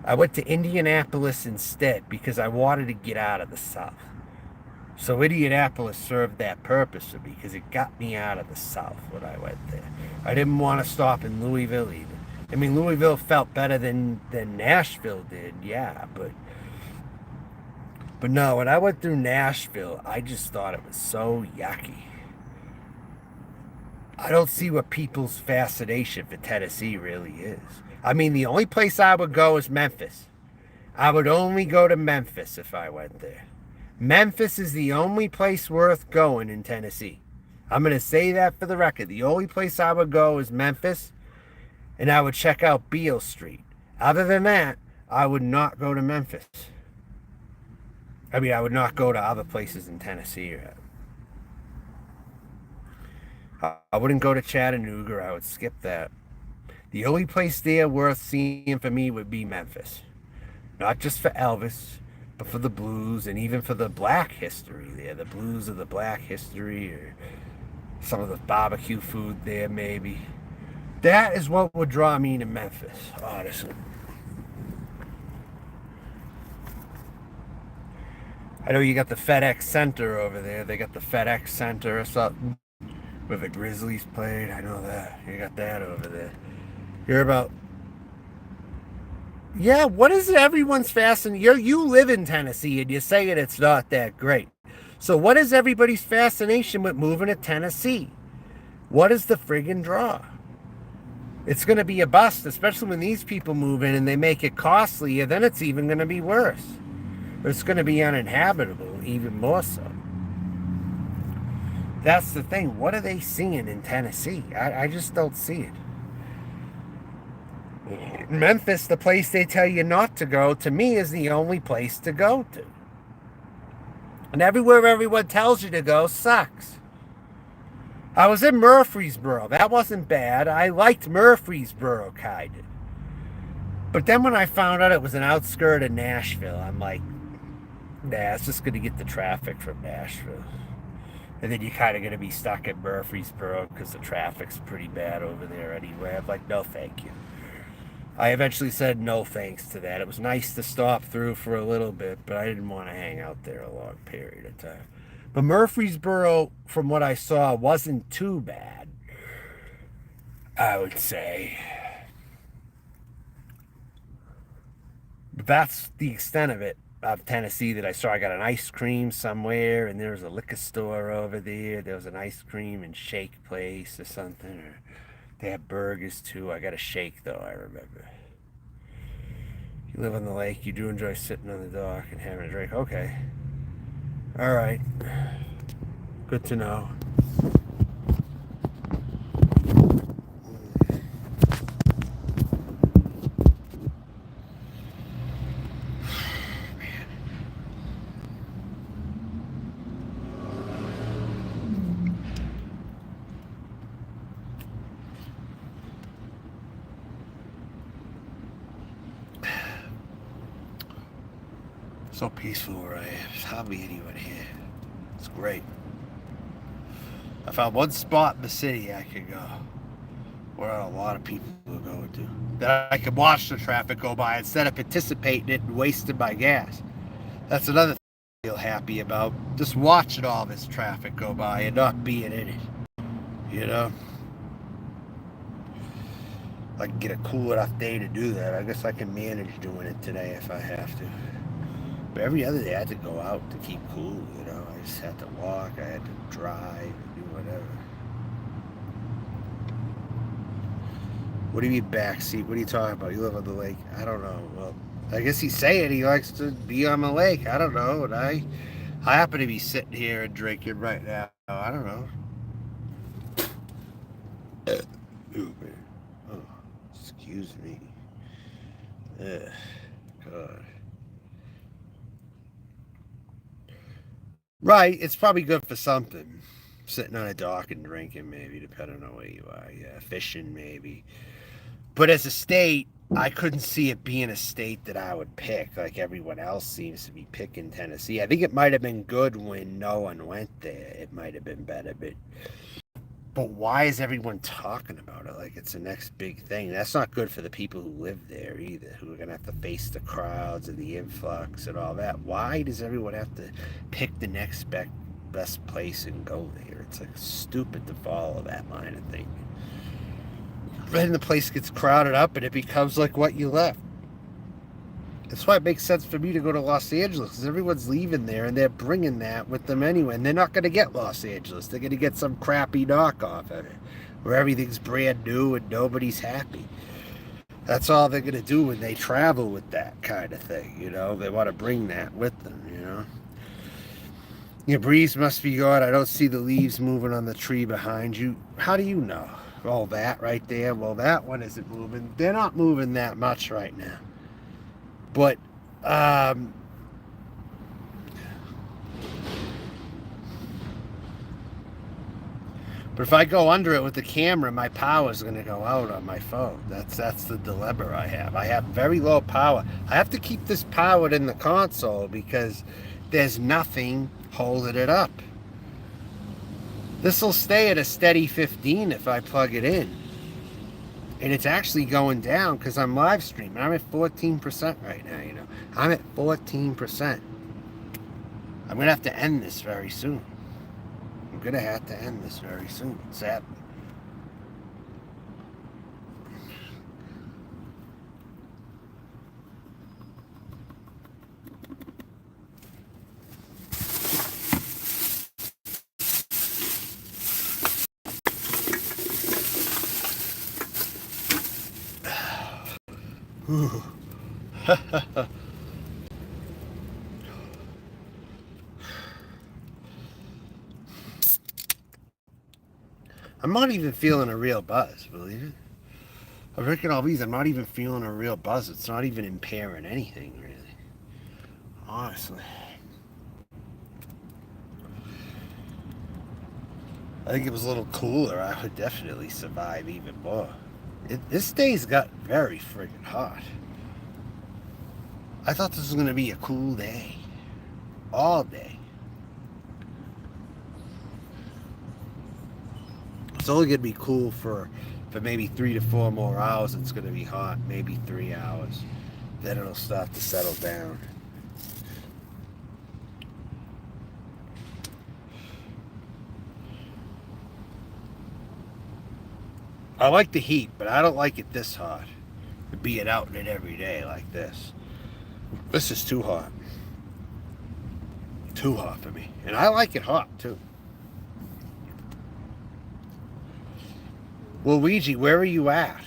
S1: I went to Indianapolis instead because I wanted to get out of the South. So Indianapolis served that purpose for me because it got me out of the South when I went there. I didn't want to stop in Louisville even. I mean, Louisville felt better than Nashville did, yeah, but no, when I went through Nashville, I just thought it was so yucky. I don't see what people's fascination for Tennessee really is. I mean, the only place I would go is Memphis. I would only go to Memphis if I went there. Memphis is the only place worth going in Tennessee. I'm going to say that for the record. The only place I would go is Memphis, and I would check out Beale Street. Other than that, I would not go to Memphis. I mean, I would not go to other places in Tennessee. I wouldn't go to Chattanooga. I would skip that. The only place there worth seeing for me would be Memphis. Not just for Elvis, but for the blues and even for the black history there. The blues of the black history or some of the barbecue food there maybe. That is what would draw me to Memphis, honestly. I know you got the FedEx Center over there. They got the FedEx Center or something where the Grizzlies played. I know that. You got that over there. You're about... Yeah, what is it everyone's fascination? You live in Tennessee and you're saying it's not that great. So what is everybody's fascination with moving to Tennessee? What is the friggin' draw? It's going to be a bust, especially when these people move in and they make it costly, and then it's even going to be worse. It's going to be uninhabitable, even more so. That's the thing. What are they seeing in Tennessee? I just don't see it. Memphis, the place they tell you not to go, to me is the only place to go to. And everywhere everyone tells you to go sucks. I was in Murfreesboro. That wasn't bad. I liked Murfreesboro, kind of. But then when I found out it was an outskirt of Nashville, I'm like, nah, it's just going to get the traffic from Nashville. And then you're kind of going to be stuck in Murfreesboro because the traffic's pretty bad over there anyway. I'm like, no, thank you. I eventually said no thanks to that. It was nice to stop through for a little bit, but I didn't want to hang out there a long period of time. But Murfreesboro, from what I saw, wasn't too bad, I would say. But that's the extent of it, of Tennessee that I saw. I got an ice cream somewhere, and there was a liquor store over there. There was an ice cream and shake place or something. Or They have burgers too. I got a shake though, I remember. You live on the lake, you do enjoy sitting on the dock and having a drink. Okay. Alright. Good to know. So peaceful where I am. There's hardly anyone here. It's great. I found one spot in the city I could go where a lot of people are going to. That I could watch the traffic go by instead of participating in it and wasting my gas. That's another thing I feel happy about. Just watching all this traffic go by and not being in it. You know? I can get a cool enough day to do that. I guess I can manage doing it today if I have to. But every other day I had to go out to keep cool, you know. I just had to walk, I had to drive, do whatever. What do you mean backseat? What are you talking about? You live on the lake? I don't know. Well, I guess he's saying he likes to be on the lake. I don't know. And I happen to be sitting here and drinking right now. I don't know. Ooh, man. Oh, excuse me. Ugh, God. Right, it's probably good for something. Sitting on a dock and drinking, maybe, depending on where you are. Yeah, fishing, maybe. But as a state, I couldn't see it being a state that I would pick, like everyone else seems to be picking Tennessee. I think it might have been good when no one went there. It might have been better, but why is everyone talking about it like it's the next big thing? That's not good for the people who live there either, who are going to have to face the crowds and the influx and all that. Why does everyone have to pick the next best place and go there? It's like stupid to follow that line of thinking. Then the place gets crowded up and it becomes like what you left. That's why it makes sense for me to go to Los Angeles, because everyone's leaving there and they're bringing that with them anyway. And they're not going to get Los Angeles. They're going to get some crappy knockoff of it, where everything's brand new and nobody's happy. That's all they're going to do when they travel with that kind of thing, you know. They want to bring that with them, you know. Your breeze must be gone. I don't see the leaves moving on the tree behind you. How do you know? Oh, that right there. Well, that one isn't moving. They're not moving that much right now. But, but if I go under it with the camera, my power is going to go out on my phone. That's the dilemma I have. I have very low power. I have to keep this powered in the console because there's nothing holding it up. This will stay at a steady 15 if I plug it in. And it's actually going down because I'm live streaming. I'm at 14% right now, you know. I'm at 14%. I'm going to have to end this very soon. I'm going to have to end this very soon, sadly. I'm not even feeling a real buzz, believe it. I'm drinking all these. I'm not even feeling a real buzz. It's not even impairing anything, really. Honestly. I think it was a little cooler. I would definitely survive even more. This day's got very friggin' hot. I thought this was going to be a cool day. All day. It's only going to be cool for maybe 3 to 4 more hours. It's going to be hot, maybe 3 hours. Then it'll start to settle down. I like the heat, but I don't like it this hot. To be it out in it every day like this. This is too hot. Too hot for me. And I like it hot, too. Luigi, where are you at?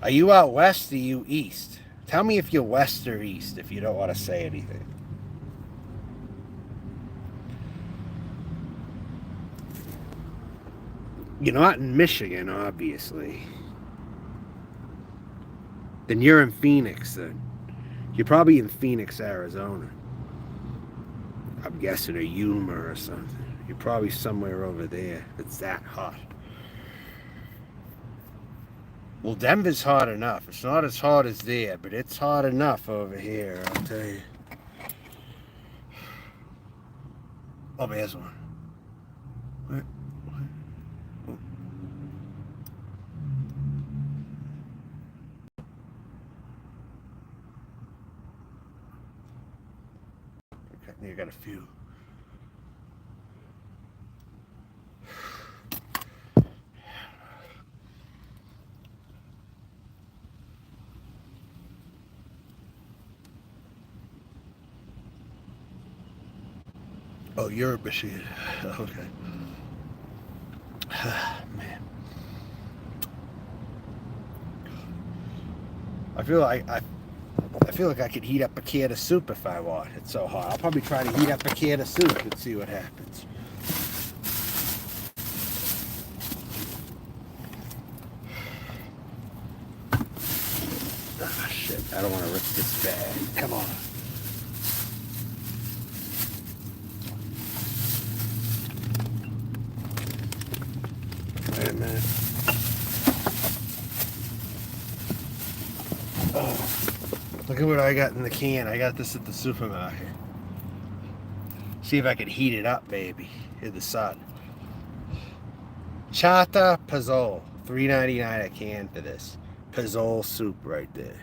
S1: Are you out west or are you east? Tell me if you're west or east if you don't want to say anything. You're not in Michigan, obviously. Then you're in Phoenix, then. You're probably in Phoenix, Arizona. I'm guessing, or Yuma or something. You're probably somewhere over there. It's that hot. Well, Denver's hot enough. It's not as hot as there, but it's hot enough over here, I'll tell you. Oh, there's one. What? Oh. Okay, you got a few. Oh, you're a machine. Okay. Man. I feel like I could heat up a can of soup if I want. It's so hot. I'll probably try to heat up a can of soup and see what happens. Ah, shit. I don't want to rip this bag. Come on. Wait a minute. Oh, look at what I got in the can. I got this at the supermarket. See if I can heat it up, baby, in the sun. Chata Pozole, $3.99 a can for this. Pozole soup right there.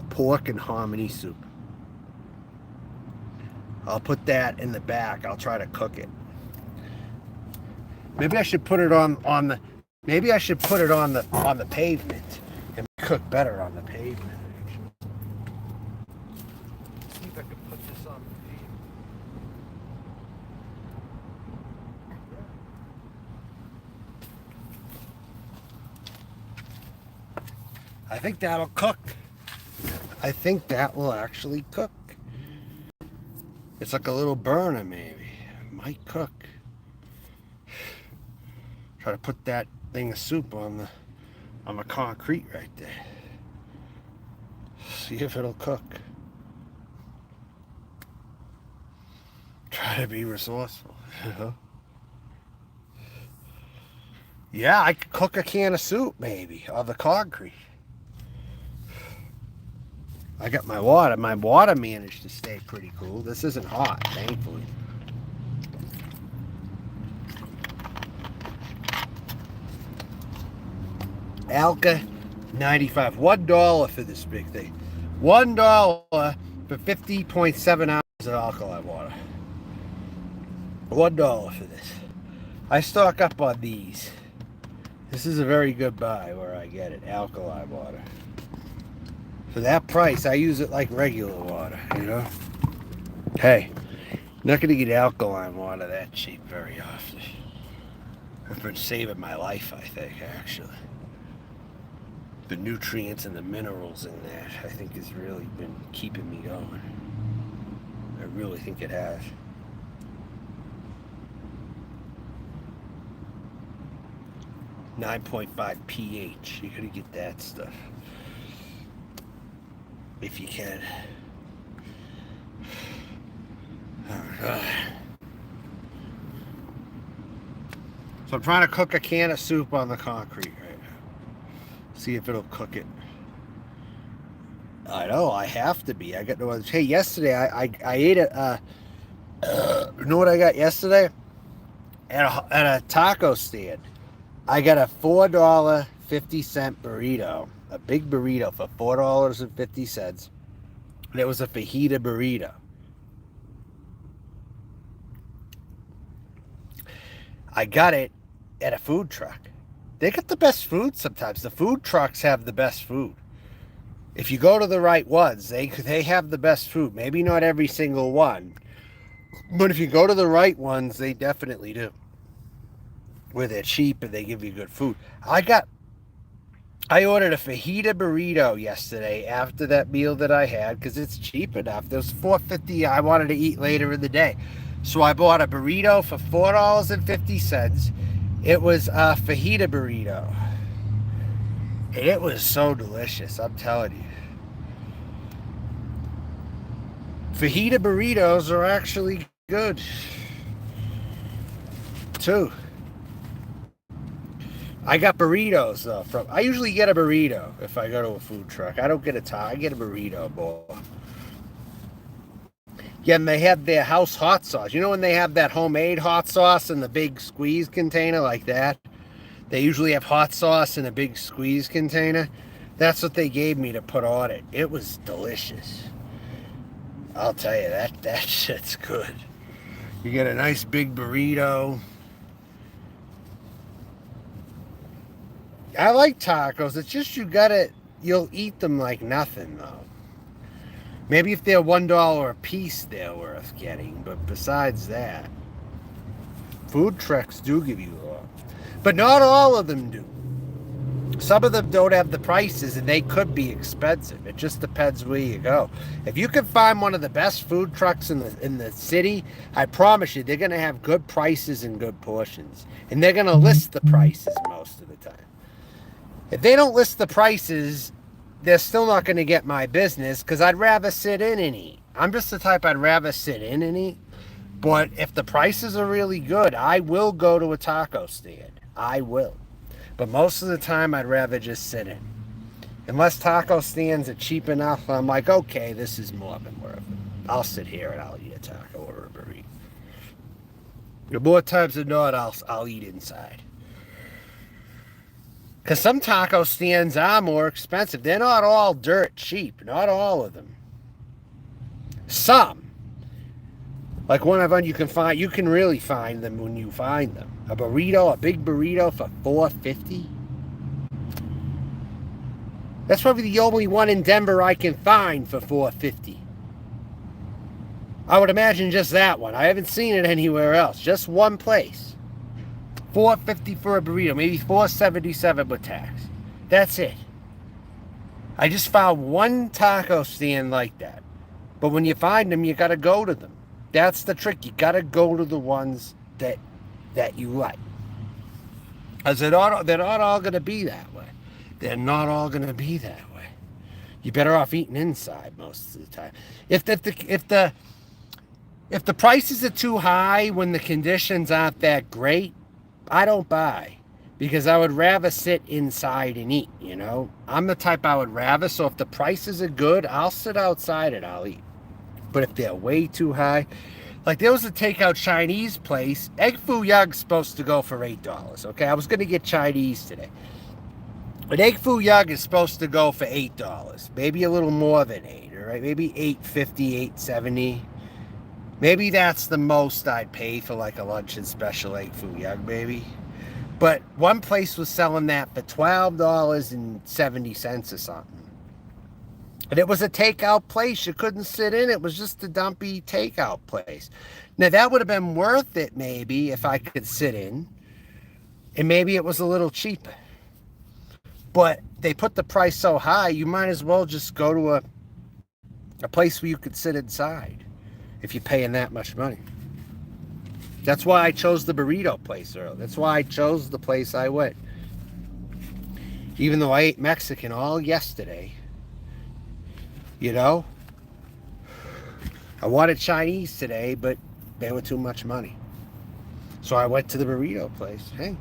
S1: Pork and hominy soup. I'll put that in the back. I'll try to cook it. Maybe I should put it on the. Maybe I should put it on the pavement. It might cook better on the pavement. Let's see if I can put this on the pavement. I think that'll cook. I think that will actually cook. It's like a little burner, maybe. It might cook. Try to put that thing of soup on the concrete right there. See if it'll cook. Try to be resourceful, you know? Yeah, I could cook a can of soup maybe on the concrete. I got my water. My water managed to stay pretty cool. This isn't hot, thankfully. Alka 95. $1 for this big thing. $1 for 50.7 ounces of alkali water. $1 for this. I stock up on these. This is a very good buy where I get it. Alkali water. For that price, I use it like regular water, you know? Hey, not going to get alkaline water that cheap very often. It's been saving my life, I think, actually. The nutrients and the minerals in that, I think, has really been keeping me going. I really think it has. .5 pH. You gotta get that stuff. If you can. So I'm trying to cook a can of soup on the concrete right now. See if it'll cook it. I know, I have to be. I got no other. Hey, yesterday I ate a. You know what I got yesterday? At a taco stand. I got a $4.50 burrito. A big burrito for $4.50. And it was a fajita burrito. I got it at a food truck. They got the best food sometimes. The food trucks have the best food. If you go to the right ones, they have the best food. Maybe not every single one. But if you go to the right ones, they definitely do. where they're cheap and they give you good food. I ordered a fajita burrito yesterday after that meal that I had because it's cheap enough. There was $4.50 I wanted to eat later in the day. So I bought a burrito for $4.50. It was a fajita burrito. And it was so delicious, I'm telling you. Fajita burritos are actually good, too. I got burritos though. I usually get a burrito if I go to a food truck. I don't get a taco. I get a burrito bowl. Yeah, and they have their house hot sauce. You know when they have that homemade hot sauce in the big squeeze container like that? They usually have hot sauce in a big squeeze container. That's what they gave me to put on it. It was delicious. I'll tell you, that shit's good. You get a nice big burrito. I like tacos. It's just you'll eat them like nothing, though. Maybe if they're $1 a piece, they're worth getting. But besides that, food trucks do give you a lot. But not all of them do. Some of them don't have the prices, and they could be expensive. It just depends where you go. If you can find one of the best food trucks in the city, I promise you, they're going to have good prices and good portions. And they're going to list the prices most of the time. If they don't list the prices, they're still not going to get my business because I'd rather sit in and eat. I'm just the type I'd rather sit in and eat. But if the prices are really good, I will go to a taco stand. I will. But most of the time, I'd rather just sit in. Unless taco stands are cheap enough, I'm like, okay, this is more than worth it. I'll sit here and I'll eat a taco or a burrito. The more times than not, I'll eat inside. Because some taco stands are more expensive. They're not all dirt cheap. Not all of them. Some. Like one of them you can really find them when you find them. A big burrito for $4.50. That's probably the only one in Denver I can find for $4.50. I would imagine just that one. I haven't seen it anywhere else. Just one place. $4.50 for a burrito, maybe $4.77 with tax. That's it. I just found one taco stand like that. But when you find them, you got to go to them. That's the trick. You got to go to the ones that you like. Because they're not all going to be that way. They're not all going to be that way. You're better off eating inside most of the time. If the prices are too high when the conditions aren't that great, I don't buy, because I would rather sit inside and eat, you know. I'm the type I would rather, so if the prices are good, I'll sit outside and I'll eat. But if they're way too high, like there was a takeout Chinese place, Egg Foo Young's supposed to go for $8, okay? I was going to get Chinese today. But Egg Foo Young is supposed to go for $8, maybe a little more than $8, all right? Maybe $8.50, $8.70. Maybe that's the most I'd pay for like a luncheon special Egg Foo Young, maybe. But one place was selling that for $12.70 or something. And it was a takeout place. You couldn't sit in. It was just a dumpy takeout place. Now, that would have been worth it maybe if I could sit in. And maybe it was a little cheaper. But they put the price so high, you might as well just go to a place where you could sit inside if you're paying that much money. That's why I chose the burrito place earlier. That's why I chose the place I went. Even though I ate Mexican all yesterday, you know, I wanted Chinese today, but they were too much money. So I went to the burrito place. Hey,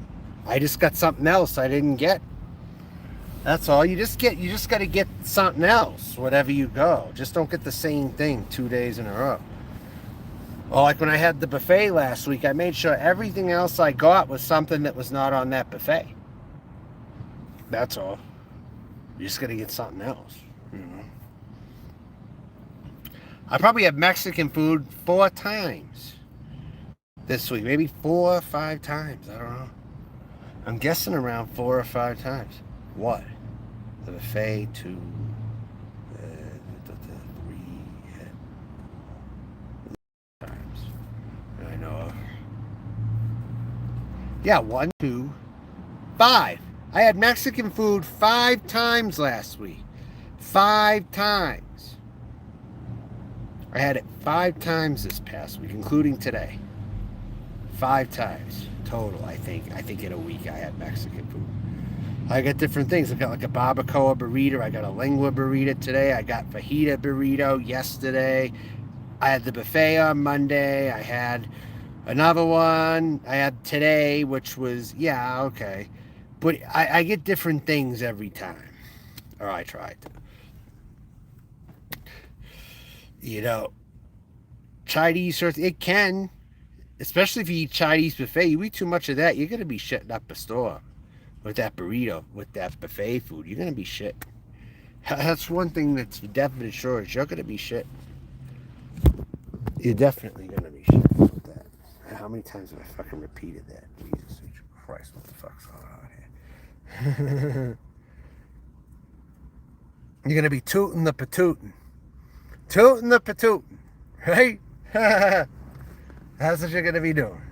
S1: I just got something else I didn't get. That's all. You just got to get something else wherever you go. Just don't get the same thing 2 days in a row. Well, like when I had the buffet last week, I made sure everything else I got was something that was not on that buffet. That's all. You just got to get something else, you know. I probably had Mexican food 4 times this week. Maybe 4 or 5 times. I don't know. I'm guessing around 4 or 5 times. What? The buffet, 2, 3, times I know of. Yeah, 1, 2, 5. I had Mexican food 5 times last week. 5 times. I had it 5 times this past week, including today. 5 times total, I think. I think in a week I had Mexican food. I got different things. I got like a barbacoa burrito. I got a lengua burrito today. I got fajita burrito yesterday. I had the buffet on Monday. I had another one I had today, which was, yeah, okay. But I get different things every time. Or I try to. You know, Chinese, it can, especially if you eat Chinese buffet, you eat too much of that, you're going to be shitting up a store with that burrito, with that buffet food. You're going to be shit. That's one thing that's definitely sure is you're going to be shit. You're definitely going to be shit with that. How many times have I fucking repeated that? Jesus Christ, what the fuck's going on here? You're going to be tooting the patootin'. Tooting the patootin'. Right? That's what you're going to be doing.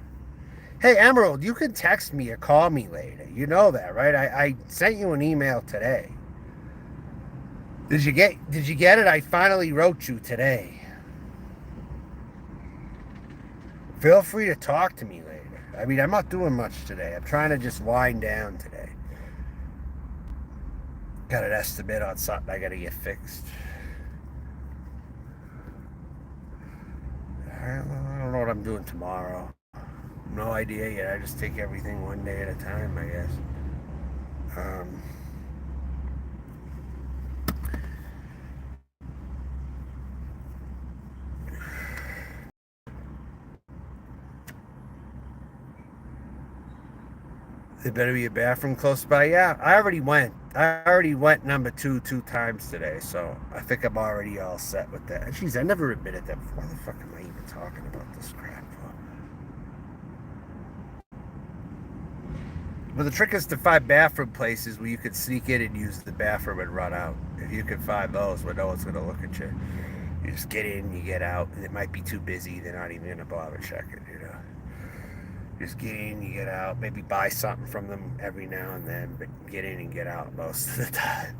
S1: Hey, Emerald, you can text me or call me later. You know that, right? I sent you an email today. Did you get it? I finally wrote you today. Feel free to talk to me later. I mean, I'm not doing much today. I'm trying to just wind down today. Got an estimate on something I got to get fixed. I don't know what I'm doing tomorrow. No idea yet. I just take everything one day at a time, I guess. There better be a bathroom close by. Yeah, I already went number 2 times today, so I think I'm already all set with that. Jeez, I never admitted that before. Why the fuck am I even talking about this crap for? Well, the trick is to find bathroom places where you could sneak in and use the bathroom and run out. If you can find those where no one's going to look at you. You just get in, you get out, and it might be too busy. They're not even going to bother checking, you know. Just get in, you get out. Maybe buy something from them every now and then, but get in and get out most of the time.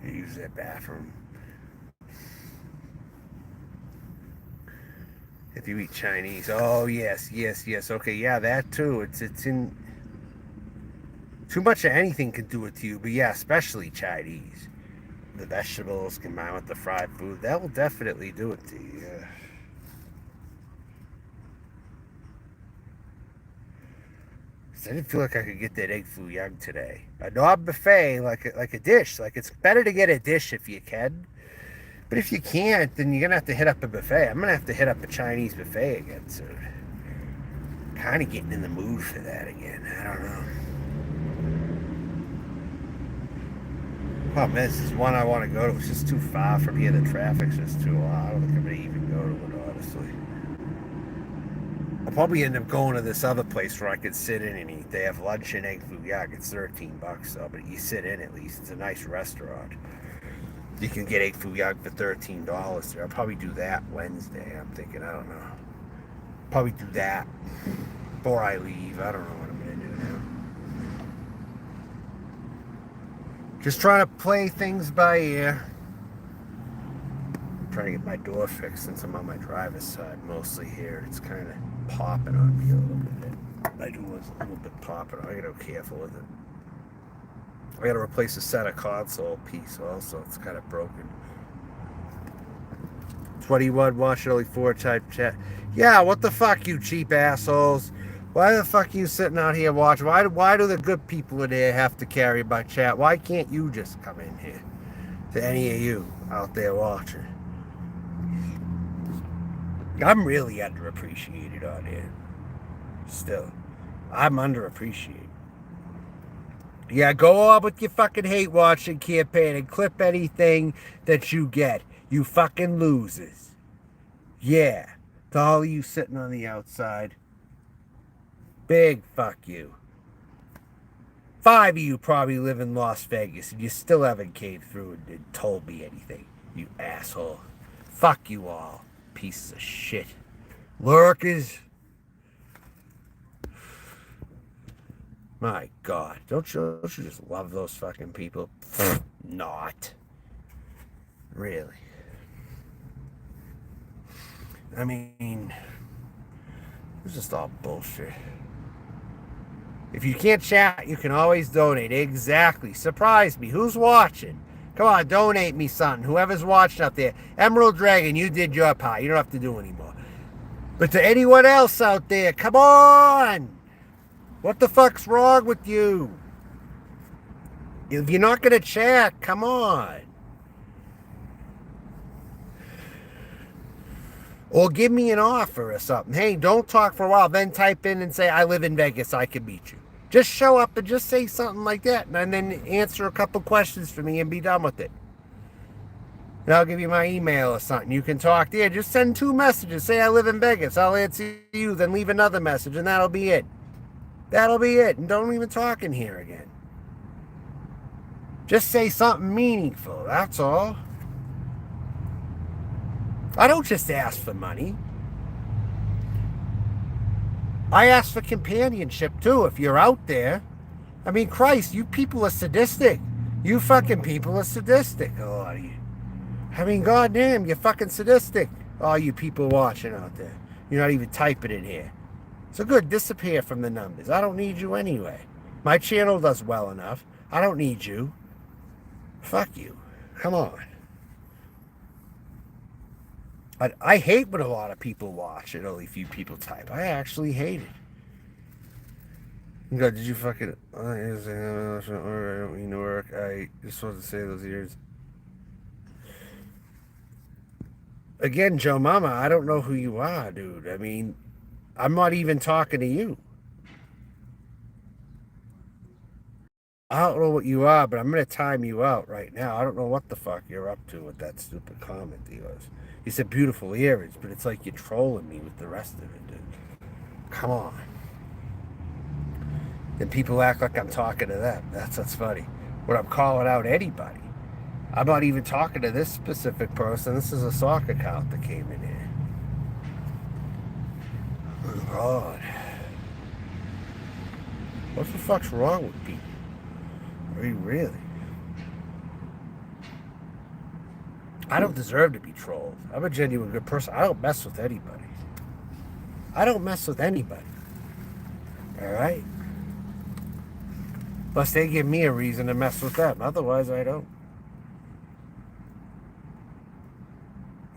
S1: You use that bathroom. If you eat Chinese, oh yes. Okay, yeah, that too. It's in. Too much of anything can do it to you, but yeah, especially Chinese. The vegetables combined with the fried food, that will definitely do it to you. Yeah. I didn't feel like I could get that egg foo young today. Not buffet, like a dish. Like, it's better to get a dish if you can. But if you can't, then you're gonna have to hit up a buffet. I'm gonna have to hit up a Chinese buffet again soon. Kind of getting in the mood for that again. I don't know. Problem is one I want to go to. It's just too far from here. The traffic's just too long. I don't think I'm gonna even go to it, honestly. I'll probably end up going to this other place where I could sit in and eat. They have lunch and egg foo young. It's $13 though, but you sit in at least. It's a nice restaurant. You can get egg foo young for $13 there. I'll probably do that Wednesday. I'm thinking, I don't know. Probably do that before I leave. I don't know what I'm gonna do now. Just trying to play things by ear. I'm trying to get my door fixed since I'm on my driver's side mostly here. It's kind of popping on me a little bit. I do was a little bit popping. I gotta be careful with it. I gotta replace the center console piece also. It's kind of broken. 21 watch only 4 type chat. Yeah, what the fuck, you cheap assholes? Why the fuck are you sitting out here watching? Why do the good people in here have to carry my chat? Why can't you just come in here? To any of you out there watching. I'm really underappreciated on here. Still. I'm underappreciated. Yeah, go on with your fucking hate watching campaign and clip anything that you get. You fucking losers. Yeah. To all of you sitting on the outside. Big fuck you. 5 of you probably live in Las Vegas and you still haven't came through and told me anything. You asshole. Fuck you all. Pieces of shit. Lurkers. My God. Don't you just love those fucking people? Not. Really. I mean, it's just all bullshit. If you can't chat, you can always donate. Exactly. Surprise me. Who's watching? Come on, donate me something. Whoever's watching out there. Emerald Dragon, you did your part. You don't have to do anymore. But to anyone else out there, come on! What the fuck's wrong with you? If you're not going to chat, come on. Or give me an offer or something. Hey, don't talk for a while. Then type in and say, I live in Vegas. I can meet you. Just show up and just say something like that. And then answer a couple questions for me and be done with it. And I'll give you my email or something. You can talk there. Just send 2 messages. Say, I live in Vegas. I'll answer you. Then leave another message. And that'll be it. That'll be it. And don't even talk in here again. Just say something meaningful. That's all. I don't just ask for money. I ask for companionship too. If you're out there, I mean, Christ, you people are sadistic. You fucking people are sadistic. Oh, you. I mean, goddamn, you're fucking sadistic. All you people watching out there. You're not even typing in here. So good, disappear from the numbers. I don't need you anyway. My channel does well enough. I don't need you. Fuck you. Come on. I hate when a lot of people watch and only few people type. I actually hate it. You go, did you fucking... I don't mean to work. I just wanted to say those ears. Again, Joe Mama, I don't know who you are, dude. I mean, I'm not even talking to you. I don't know what you are, but I'm going to time you out right now. I don't know what the fuck you're up to with that stupid comment of yours. You said beautiful earrings, but it's like you're trolling me with the rest of it, dude. Come on. Then people act like I'm talking to them. That's funny. When I'm calling out anybody. I'm not even talking to this specific person. This is a soccer account that came in here. Oh, God. What the fuck's wrong with people? I mean, really? I don't deserve to be trolled. I'm a genuine good person. I don't mess with anybody. I don't mess with anybody. Alright? Plus they give me a reason to mess with them. Otherwise, I don't.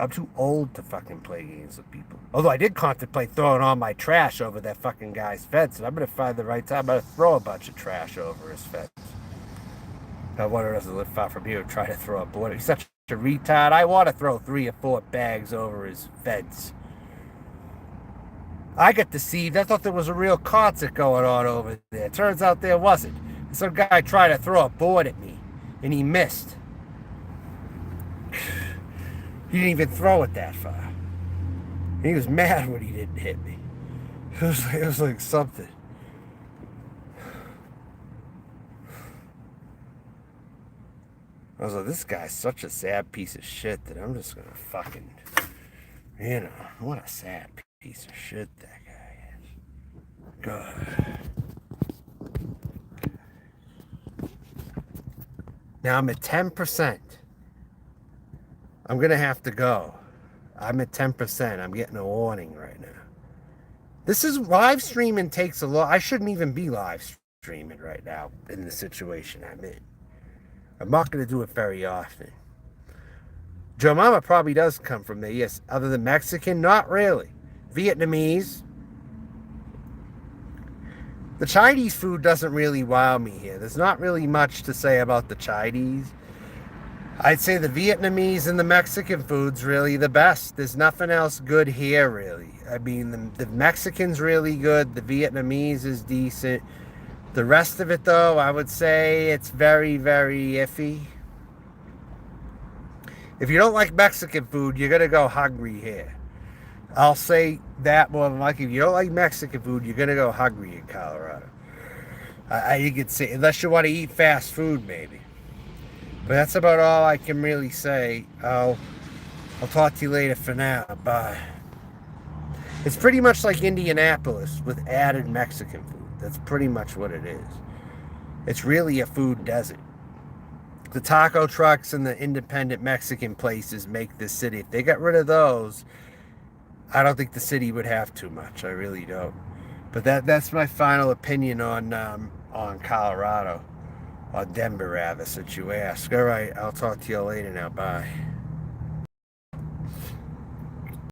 S1: I'm too old to fucking play games with people. Although I did contemplate throwing all my trash over that fucking guy's fence. And I'm going to find the right time. I'm going to throw a bunch of trash over his fence. I wanted us to live far from here and try to throw a board. He's such a retard. I want to throw 3 or 4 bags over his fence. I got deceived. I thought there was a real concert going on over there. Turns out there wasn't. Some guy tried to throw a board at me, and he missed. He didn't even throw it that far. He was mad when he didn't hit me. It was like something. I was like, this guy's such a sad piece of shit that I'm just gonna fucking, you know, what a sad piece of shit that guy is. God. Now I'm at 10%. I'm gonna have to go. I'm at 10%. I'm getting a warning right now. This is live streaming takes a lot. I shouldn't even be live streaming right now in the situation I'm in. I'm not going to do it very often. Joe Mama probably does come from there. Yes, other than Mexican, not really. Vietnamese. The Chinese food doesn't really wow me here. There's not really much to say about the Chinese. I'd say the Vietnamese and the Mexican food's really the best. There's nothing else good here, really. I mean, the Mexican's really good. The Vietnamese is decent. The rest of it, though, I would say it's very, very iffy. If you don't like Mexican food, you're going to go hungry here. I'll say that more than likely. If you don't like Mexican food, you're going to go hungry in Colorado. You could say, unless you want to eat fast food, maybe. But that's about all I can really say. I'll talk to you later for now. Bye. It's pretty much like Indianapolis with added Mexican food. That's pretty much what it is. It's really a food desert. The taco trucks and the independent Mexican places make this city. If they got rid of those, I don't think the city would have too much. I really don't. But that's my final opinion on Colorado, or Denver rather, since you ask. All right, I'll talk to you later now. Bye.